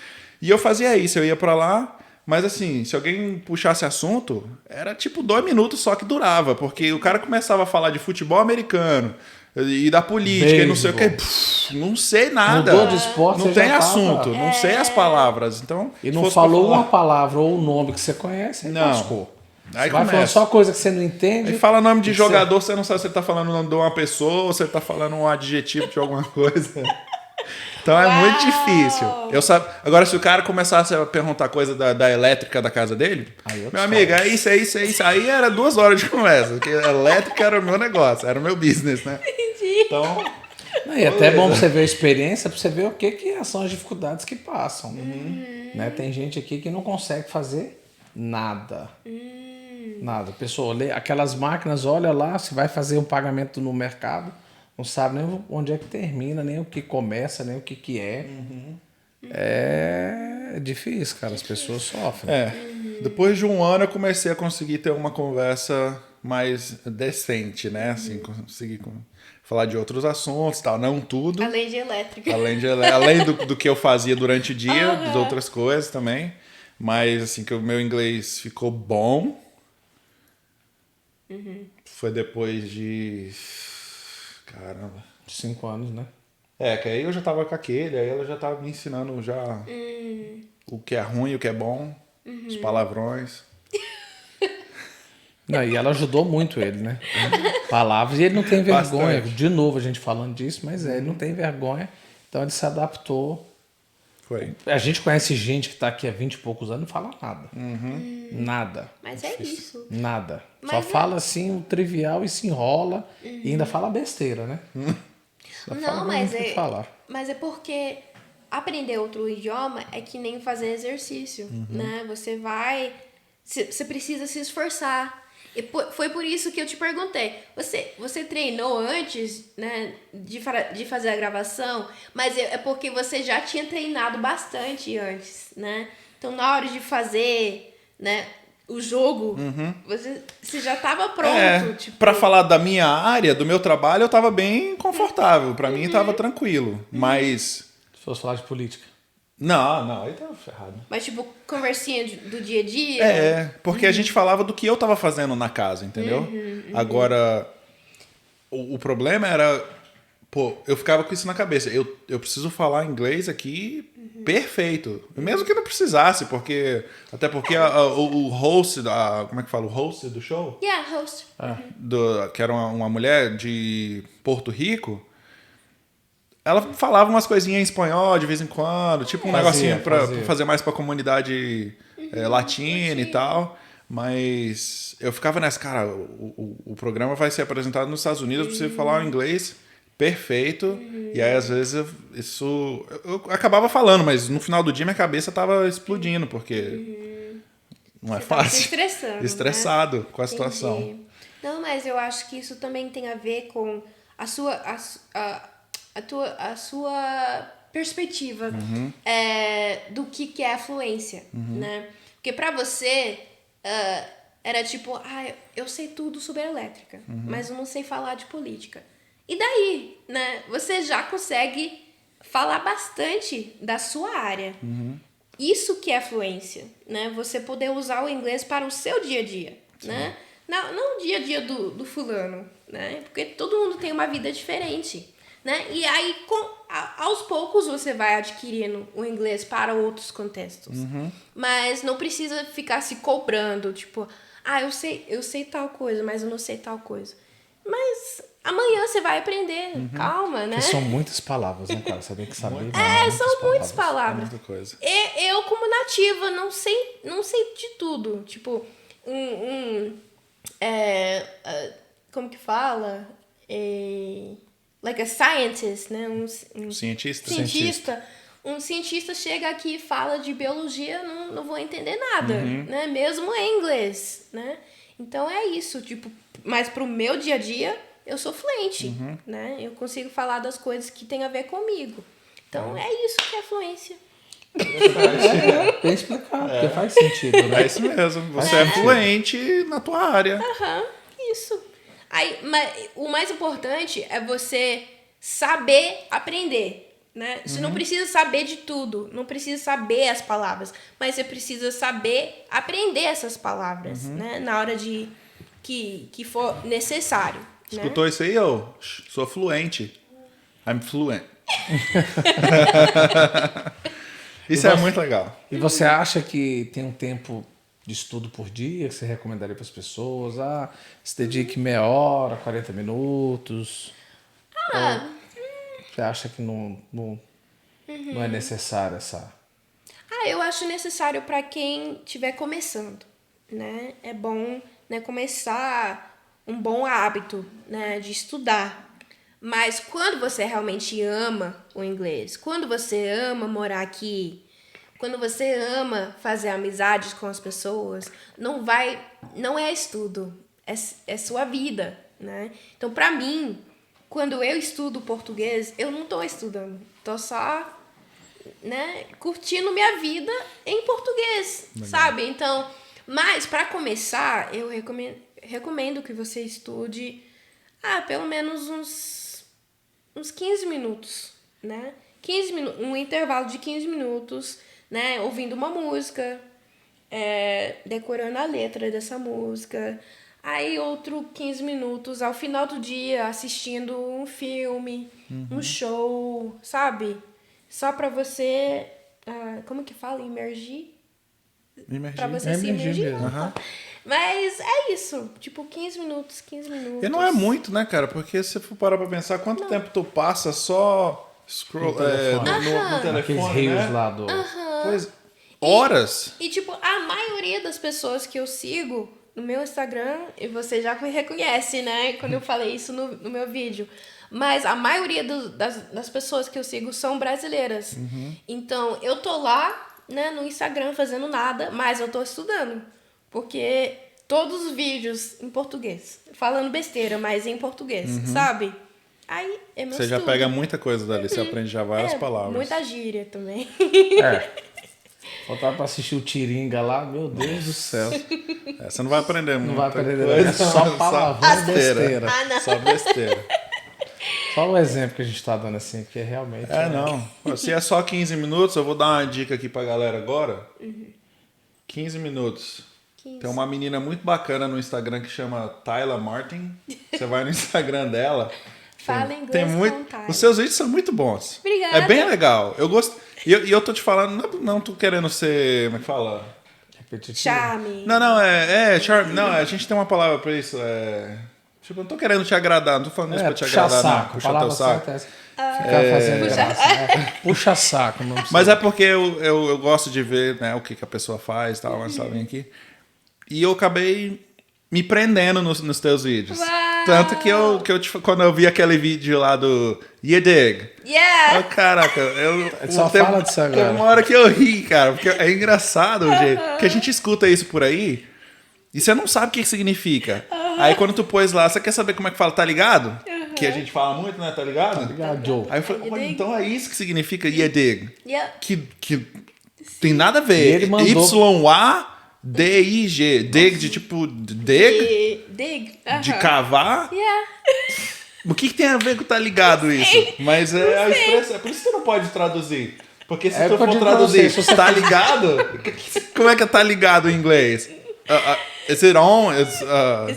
Speaker 1: E eu fazia isso, eu ia pra lá, mas assim, se alguém puxasse assunto, era tipo 2 minutos só que durava, porque o cara começava a falar de futebol americano e da política e não sei o que. Não sei nada.
Speaker 2: Mudou de esporte,
Speaker 1: não
Speaker 2: você
Speaker 1: tem
Speaker 2: já tava-
Speaker 1: assunto, não sei as palavras. Então,
Speaker 2: E
Speaker 1: se
Speaker 2: não
Speaker 1: fosse pra
Speaker 2: falou
Speaker 1: falar-
Speaker 2: uma palavra ou o nome que você conhece, aí
Speaker 1: Não.
Speaker 2: lascou.
Speaker 1: Aí
Speaker 2: Você vai
Speaker 1: começa.
Speaker 2: falando só coisa que você não entende.
Speaker 1: Aí fala nome de
Speaker 2: Você-
Speaker 1: jogador, você não sabe se ele tá falando o nome de uma pessoa ou se ele tá falando um adjetivo de alguma coisa. Então é muito difícil. Agora, se o cara começasse a perguntar coisa da elétrica da casa dele,
Speaker 2: Aí eu
Speaker 1: meu amigo,
Speaker 2: falo.
Speaker 1: é isso, é isso, é isso. Aí era 2 horas de conversa, porque a elétrica era o meu negócio, era o meu business, né? Então,
Speaker 2: E até é bom pra você ver a experiência, pra você ver o que são as dificuldades que passam. Né? Tem gente aqui que não consegue fazer nada. Nada. A pessoa lê aquelas máquinas, olha lá, se vai fazer um pagamento no mercado, não sabe nem onde é que termina, nem o que começa, nem o que é. É difícil, cara. As pessoas sofrem.
Speaker 1: depois de 1 ano eu comecei a conseguir ter uma conversa mais decente, né? Assim, conseguir falar de outros assuntos, tal, não tudo.
Speaker 3: Além de elétrica.
Speaker 1: Além do que eu fazia durante o dia, das outras coisas também. Mas, assim, que o meu inglês ficou bom. Foi depois de... Caramba.
Speaker 2: 5 anos, né?
Speaker 1: Que aí eu já tava com aquele, aí ela já tava me ensinando já o que é ruim, o que é bom, os palavrões.
Speaker 2: Não, e ela ajudou muito ele, né? Palavras. E ele não tem vergonha.
Speaker 1: Bastante.
Speaker 2: De novo a gente falando disso, mas ele não tem vergonha. Então ele se adaptou.
Speaker 1: Foi.
Speaker 2: A gente conhece gente que tá aqui há 20 e poucos anos e não fala nada. Nada.
Speaker 3: Mas é isso.
Speaker 2: Nada.
Speaker 3: Mas
Speaker 2: Só
Speaker 3: é-
Speaker 2: fala assim o trivial e se enrola e ainda fala besteira, né? Só fala
Speaker 3: Não,
Speaker 2: o que
Speaker 3: mas
Speaker 2: tem que falar.
Speaker 3: mas é porque aprender outro idioma é que nem fazer exercício, né? Você precisa se esforçar. E foi por isso que eu te perguntei. Você treinou antes, né, de fazer a gravação, mas é porque você já tinha treinado bastante antes, né? Então, na hora de fazer, né, o jogo, você já estava pronto. Tipo,
Speaker 1: Pra falar da minha área, do meu trabalho, eu tava bem confortável. Pra mim, tava tranquilo. Mas...
Speaker 2: Se fosse falar de política.
Speaker 1: Não, aí tá ferrado.
Speaker 3: Mas, tipo, conversinha do dia a dia?
Speaker 1: Porque a gente falava do que eu tava fazendo na casa, entendeu? Agora, o problema era... Pô, eu ficava com isso na cabeça. Eu preciso falar inglês aqui perfeito. Mesmo que não precisasse, porque... Até porque o host... como é que fala? O host do show?
Speaker 3: Yeah, host.
Speaker 1: Que era uma mulher de Porto Rico... Ela falava umas coisinhas em espanhol de vez em quando, tipo um negocinho pra fazer mais pra comunidade latina e tal. Mas eu ficava nessa, cara, o programa vai ser apresentado nos Estados Unidos, eu preciso falar o inglês perfeito. E aí, às vezes, eu acabava falando, mas no final do dia minha cabeça tava explodindo, porque não é fácil. Estressado, né? Com a situação.
Speaker 3: Entendi. Não, mas eu acho que isso também tem a ver com a sua perspectiva do que é a fluência, né? Porque pra você era tipo, eu sei tudo sobre elétrica, mas eu não sei falar de política. E daí, né? Você já consegue falar bastante da sua área. Isso que é fluência, né? Você poder usar o inglês para o seu dia a dia, né? Não o dia a dia do fulano, né? Porque todo mundo tem uma vida diferente. Né? E aí, aos poucos, você vai adquirindo o inglês para outros contextos. Mas não precisa ficar se cobrando, tipo, eu sei tal coisa, mas eu não sei tal coisa. Mas amanhã você vai aprender, calma, né?
Speaker 2: Porque são muitas palavras, né, cara? Você tem que saber.
Speaker 3: São muitas palavras.
Speaker 1: Muita coisa.
Speaker 3: Eu, como nativa, não sei de tudo. Tipo, como que fala? Like a scientist, né? Um cientista. Um cientista chega aqui e fala de biologia, não vou entender nada, né? Mesmo em inglês, né? Então é isso, tipo, mas pro meu dia a dia, eu sou fluente, né? Eu consigo falar das coisas que tem a ver comigo. Então é isso que é fluência.
Speaker 2: Tem que explicar, porque faz sentido, né?
Speaker 1: É isso mesmo, você é fluente na tua área.
Speaker 3: Isso. Aí, mas o mais importante é você saber aprender, né? Você não precisa saber de tudo, não precisa saber as palavras, mas você precisa saber aprender essas palavras, né? Na hora que for necessário.
Speaker 1: Escutou
Speaker 3: né?
Speaker 1: Isso aí? Eu sou fluente. I'm fluent. Isso é muito legal.
Speaker 2: E você acha que tem um tempo de estudo por dia que você recomendaria para as pessoas? Se dedique meia hora, 40 minutos. Você acha que não é necessário essa...
Speaker 3: Eu acho necessário para quem estiver começando, né? É bom, né, começar um bom hábito, né, de estudar. Mas quando você realmente ama o inglês, quando você ama morar aqui, quando você ama fazer amizades com as pessoas, não é estudo, é sua vida, né? Então, para mim, quando eu estudo português, eu não estou estudando, estou só, né, curtindo minha vida em português, sabe? Então, mas para começar, eu recomendo que você estude pelo menos uns 15 minutos, né? 15 minutos, um intervalo de 15 minutos, né? Ouvindo uma música, decorando a letra dessa música. Aí outro 15 minutos ao final do dia assistindo um filme, um show, sabe? Só pra você, como que fala? Imergir? Pra você se imergir. Mas é isso, tipo 15 minutos.
Speaker 1: E não é muito, né, cara? Porque se você for parar pra pensar, quanto tempo tu passa só scroll, no telefone,
Speaker 2: aqueles
Speaker 1: né?
Speaker 2: rios lá do...
Speaker 1: Pois, horas.
Speaker 3: E tipo, a maioria das pessoas que eu sigo no meu Instagram, e você já me reconhece, né? Quando eu falei isso no meu vídeo. Mas a maioria das pessoas que eu sigo são brasileiras. Então, eu tô lá, né, no Instagram fazendo nada, mas eu tô estudando. Porque todos os vídeos em português, falando besteira, mas em português, sabe? Aí é meu
Speaker 1: Você já
Speaker 3: estudo.
Speaker 1: pega muita coisa dali, você aprende já várias palavras.
Speaker 3: Muita gíria também.
Speaker 2: Faltava pra assistir o Tiringa lá, meu Deus do céu.
Speaker 1: Você não vai aprender muito.
Speaker 2: Não vai aprender, é só palavrão, besteira.
Speaker 1: Só besteira.
Speaker 2: Só o exemplo que a gente tá dando assim, que é realmente...
Speaker 1: Não. Se é só 15 minutos, eu vou dar uma dica aqui pra galera agora. 15 minutos.
Speaker 3: 15.
Speaker 1: Tem uma menina muito bacana no Instagram que chama Tyler Martin. Você vai no Instagram dela.
Speaker 3: Fala inglês
Speaker 1: Tem muito.
Speaker 3: com Tyler.
Speaker 1: Os seus vídeos são muito bons.
Speaker 3: Obrigada.
Speaker 1: É bem legal. Eu gosto. E eu tô te falando, não tô querendo ser. Como é que fala?
Speaker 2: Repetitivo.
Speaker 3: Charme.
Speaker 1: Não, charme. Não, a gente tem uma palavra pra isso. Tipo, eu não tô querendo te agradar, não tô falando isso pra te
Speaker 2: puxar
Speaker 1: agradar,
Speaker 2: saco.
Speaker 1: não. Puxar teu saco.
Speaker 2: Certa é essa. Ficar fazendo graça. Né? Puxa saco. Não precisa.
Speaker 1: Mas é porque eu gosto de ver, né, o que a pessoa faz e tal, mas ela vem aqui. E eu acabei me prendendo nos teus vídeos.
Speaker 3: Uau!
Speaker 1: Tanto que quando eu vi aquele vídeo lá do You Dig.
Speaker 3: Yeah!
Speaker 1: Caraca,
Speaker 2: Só fala disso agora.
Speaker 1: Tem uma hora que eu ri, cara, porque é engraçado o jeito. Porque a gente escuta isso por aí e você não sabe o que significa. Aí quando tu pôs lá, você quer saber como é que fala, tá ligado? Que a gente fala muito, né, tá ligado?
Speaker 2: Obrigado, Joe.
Speaker 1: Aí eu falei, olha, então é isso que significa You Dig.
Speaker 3: Yeah.
Speaker 1: Que tem nada a
Speaker 2: E
Speaker 1: ver.
Speaker 2: ele mandou-
Speaker 1: Y-A-D-I-G. Dig de tipo, dig?
Speaker 3: Dig.
Speaker 1: De cavar?
Speaker 3: Yeah.
Speaker 1: O que tem a ver com tá ligado isso? Mas é a expressão. É por isso que você não pode traduzir. Porque se
Speaker 2: É
Speaker 1: tu
Speaker 2: o que eu
Speaker 1: for
Speaker 2: digo pra
Speaker 1: traduzir,
Speaker 2: você, se você
Speaker 1: tá ligado? Como é que tá ligado em inglês? Is it on?
Speaker 3: Is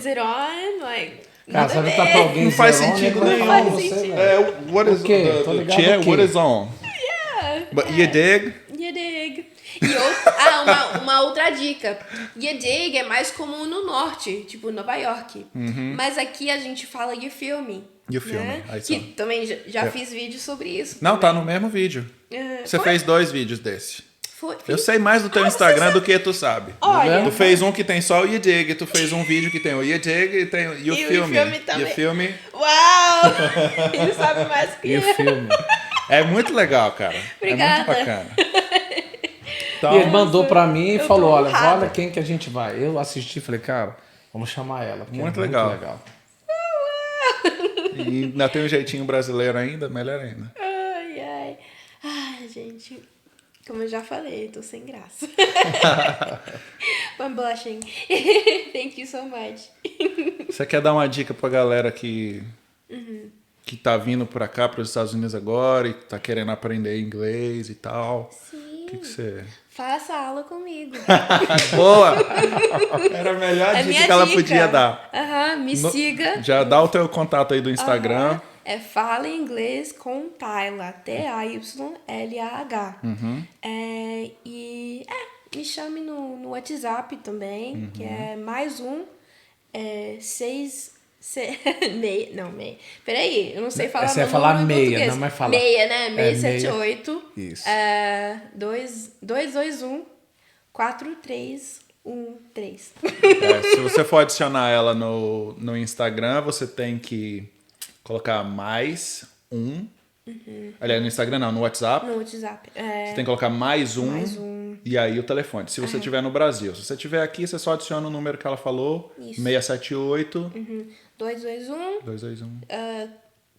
Speaker 3: it on? Like,
Speaker 2: Cara,
Speaker 3: nada
Speaker 2: você
Speaker 3: a
Speaker 2: vai estar
Speaker 3: ver.
Speaker 2: pra alguém
Speaker 1: Não faz
Speaker 2: dizer, "Olha,
Speaker 1: sentido
Speaker 2: vai
Speaker 1: nenhum.
Speaker 2: falar
Speaker 3: Não
Speaker 2: você,
Speaker 3: faz sentido.
Speaker 2: velho."
Speaker 1: What is
Speaker 2: O quê? Tô
Speaker 1: the
Speaker 2: ligado
Speaker 1: chair?
Speaker 2: o quê?
Speaker 1: What is on?
Speaker 3: Yeah.
Speaker 1: But you dig?
Speaker 3: You dig. E uma outra dica. You dig é mais comum no norte, tipo Nova York. Mas aqui a gente fala you feel me.
Speaker 1: You feel
Speaker 3: né?
Speaker 1: me, I
Speaker 3: Que
Speaker 1: saw.
Speaker 3: também já fiz vídeo sobre isso.
Speaker 1: Não,
Speaker 3: também.
Speaker 1: tá no mesmo vídeo. Você
Speaker 3: Foi?
Speaker 1: fez 2 vídeos desse.
Speaker 3: Foi.
Speaker 1: Eu sei mais do teu Instagram do que tu sabe.
Speaker 3: Olha.
Speaker 1: Tu fez um que tem só o You Dig, tu fez um vídeo que tem o You Dig e tem o You
Speaker 3: E o
Speaker 1: Feel
Speaker 3: You
Speaker 1: Me.
Speaker 3: Feel Me também.
Speaker 1: You Feel Me.
Speaker 3: Uau! Ele sabe mais que
Speaker 2: E o
Speaker 3: eu.
Speaker 2: filme.
Speaker 1: É muito legal, cara.
Speaker 3: Obrigada.
Speaker 1: É muito bacana. Então,
Speaker 2: E ele mandou pra mim e
Speaker 3: eu tô
Speaker 2: falou, olha,
Speaker 3: honrada.
Speaker 2: olha quem que a gente vai. Eu assisti e falei, cara, vamos chamar ela. Porque
Speaker 1: Muito
Speaker 2: é
Speaker 1: legal.
Speaker 2: Muito legal.
Speaker 1: e ainda tem um jeitinho brasileiro ainda, melhor ainda.
Speaker 3: Ai, ai. Ai, gente. Como eu já falei, eu tô sem graça. I'm blushing. Thank you so much.
Speaker 1: Você quer dar uma dica pra galera que tá vindo pra cá, pros Estados Unidos agora e tá querendo aprender inglês e tal?
Speaker 3: Sim.
Speaker 1: O que você...
Speaker 3: Faça aula comigo.
Speaker 1: Boa! Era a melhor
Speaker 3: É
Speaker 1: dica
Speaker 3: minha
Speaker 1: que ela
Speaker 3: dica.
Speaker 1: podia dar.
Speaker 3: Aham, me siga.
Speaker 1: Já dá o teu contato aí do Instagram.
Speaker 3: Aham. É Fala Inglês com Taylah. T-A-Y-L-A-H. Me chame no WhatsApp também, que é mais um. Meia. Peraí, eu não sei falar
Speaker 2: Você
Speaker 3: meu
Speaker 2: ia falar
Speaker 3: número em
Speaker 2: meia,
Speaker 3: português.
Speaker 2: não, mas fala.
Speaker 3: Meia, né?
Speaker 2: É,
Speaker 3: 678.
Speaker 2: Isso.
Speaker 3: 221 4313.
Speaker 1: Se você for adicionar ela no Instagram, você tem que colocar mais um. Aliás, no Instagram não, no WhatsApp.
Speaker 3: No WhatsApp.
Speaker 1: Você tem que colocar mais um.
Speaker 3: Mais um.
Speaker 1: E aí o telefone. Se você estiver no Brasil. Se você estiver aqui, você só adiciona o número que ela falou.
Speaker 3: Isso.
Speaker 1: 678
Speaker 3: 221
Speaker 1: 221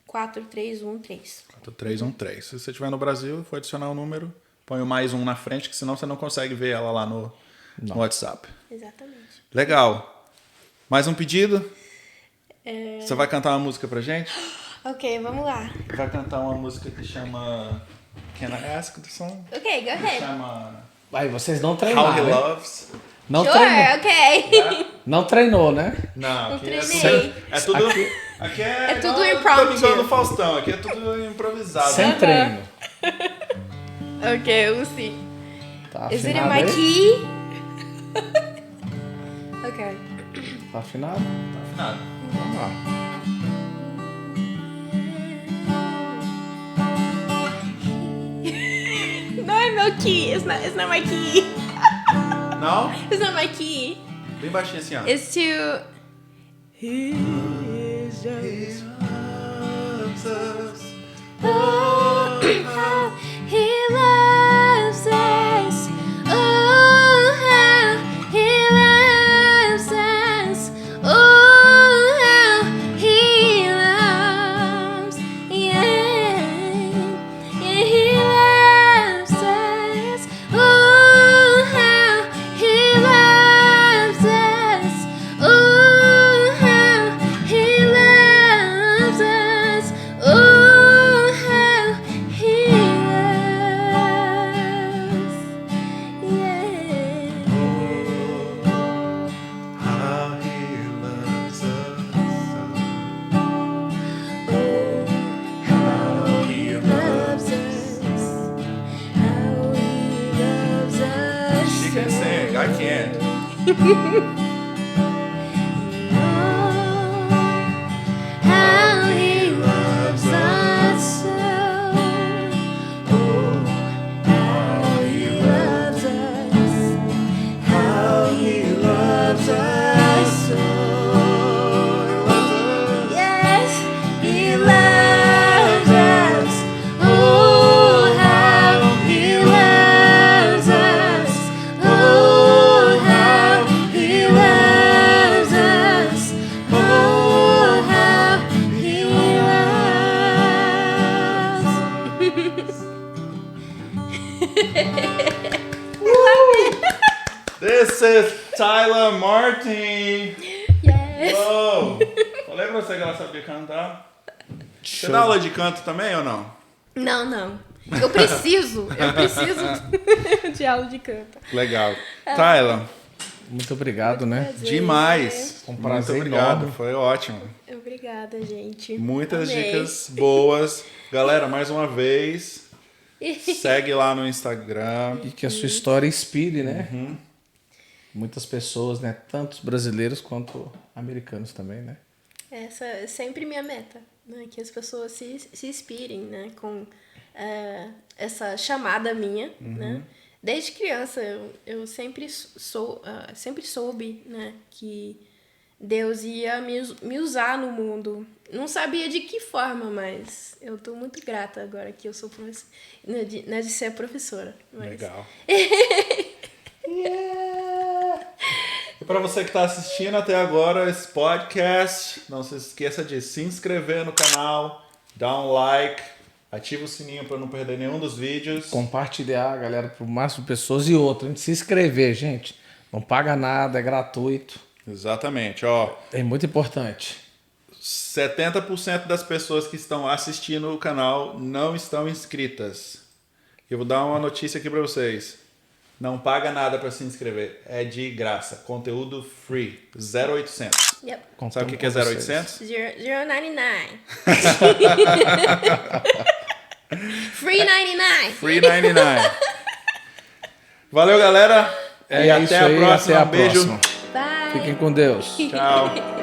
Speaker 3: 4313.
Speaker 1: 4313. Se você estiver no Brasil e for adicionar o número, põe o mais um na frente, que senão você não consegue ver ela lá no WhatsApp.
Speaker 3: Exatamente.
Speaker 1: Legal. Mais um pedido? Você vai cantar uma música pra gente?
Speaker 3: Ok, vamos lá.
Speaker 1: Vai cantar uma música que chama Can I Ask the Song?
Speaker 3: Ok, go ahead.
Speaker 1: Chama
Speaker 2: Aí, vocês não
Speaker 1: How
Speaker 2: treinaram,
Speaker 1: He
Speaker 2: né?
Speaker 1: Loves.
Speaker 2: Não
Speaker 3: Sure,
Speaker 2: treinou.
Speaker 3: ok.
Speaker 2: Não treinou, né?
Speaker 1: Não, aqui é
Speaker 3: treinei.
Speaker 1: tudo...
Speaker 2: Aqui-
Speaker 1: Aqui é,
Speaker 3: É tudo
Speaker 1: igual
Speaker 3: impromptu.
Speaker 1: Domingão do Faustão. Aqui é tudo improvisado.
Speaker 2: Sem treino.
Speaker 3: Ok, we'll see.
Speaker 2: Tá
Speaker 3: Is it in
Speaker 2: afinado
Speaker 3: my
Speaker 2: aí?
Speaker 3: key? Ok.
Speaker 2: Tá afinado?
Speaker 1: Nada.
Speaker 2: Vamos lá.
Speaker 3: Não é meu key. It's not my key.
Speaker 1: Não?
Speaker 3: It's not my key.
Speaker 1: Bem baixinho assim, ó.
Speaker 3: It's to... Oh, he loves us. Oh, how he loves us. Oh, how he loves. Yeah, yeah, he loves us. Oh, how he loves us. Oh, how he loves us. Oh. How he loves us so. Oh, how he loves us. How he loves us so. Yes, he loves us. Oh, how he loves us. Oh, how he loves us. Oh, how he loves.
Speaker 1: This is Tyler Martin.
Speaker 3: Yes.
Speaker 1: Uou! Falei pra você que ela sabia cantar. Você dá aula de canto também ou não?
Speaker 3: Não, não. Eu preciso de aula de canto.
Speaker 1: Legal. Tyler,
Speaker 2: Muito obrigado, né?
Speaker 3: Prazer,
Speaker 1: demais.
Speaker 2: Um prazer
Speaker 1: Muito obrigado,
Speaker 2: enorme.
Speaker 1: foi ótimo.
Speaker 3: né? Obrigada, gente.
Speaker 1: Muitas
Speaker 3: Amei.
Speaker 1: dicas boas. Galera, mais uma vez, segue lá no Instagram.
Speaker 2: E que a sua história inspire, né? Muitas pessoas, né? Tanto brasileiros quanto americanos também, né?
Speaker 3: Essa é sempre minha meta, né? Que as pessoas se inspirem, né? Com essa chamada minha, né? Desde criança eu sempre sempre soube, né? Que Deus ia me usar no mundo. Não sabia de que forma, mas eu tô muito grata agora que eu sou de ser professora. Mas...
Speaker 1: Legal. E para você que está assistindo até agora esse podcast, não se esqueça de se inscrever no canal, dar um like, ativa o sininho para não perder nenhum dos vídeos.
Speaker 2: Compartilhar, galera, para o máximo de pessoas. E outra, a gente se inscrever, gente. Não paga nada, é gratuito.
Speaker 1: Exatamente, ó.
Speaker 2: É muito importante.
Speaker 1: 70% das pessoas que estão assistindo o canal não estão inscritas. Eu vou dar uma notícia aqui para vocês. Não paga nada para se inscrever. É de graça. Conteúdo free. 0800.
Speaker 3: Yep.
Speaker 1: Sabe o que é 0800?
Speaker 3: 099. Free 99.
Speaker 1: Free 99. Valeu, galera. E
Speaker 2: É
Speaker 1: até
Speaker 2: isso
Speaker 1: a
Speaker 2: aí,
Speaker 1: próxima.
Speaker 2: até a
Speaker 1: Um beijo.
Speaker 2: próxima.
Speaker 3: Bye.
Speaker 2: Fiquem com Deus.
Speaker 1: Tchau.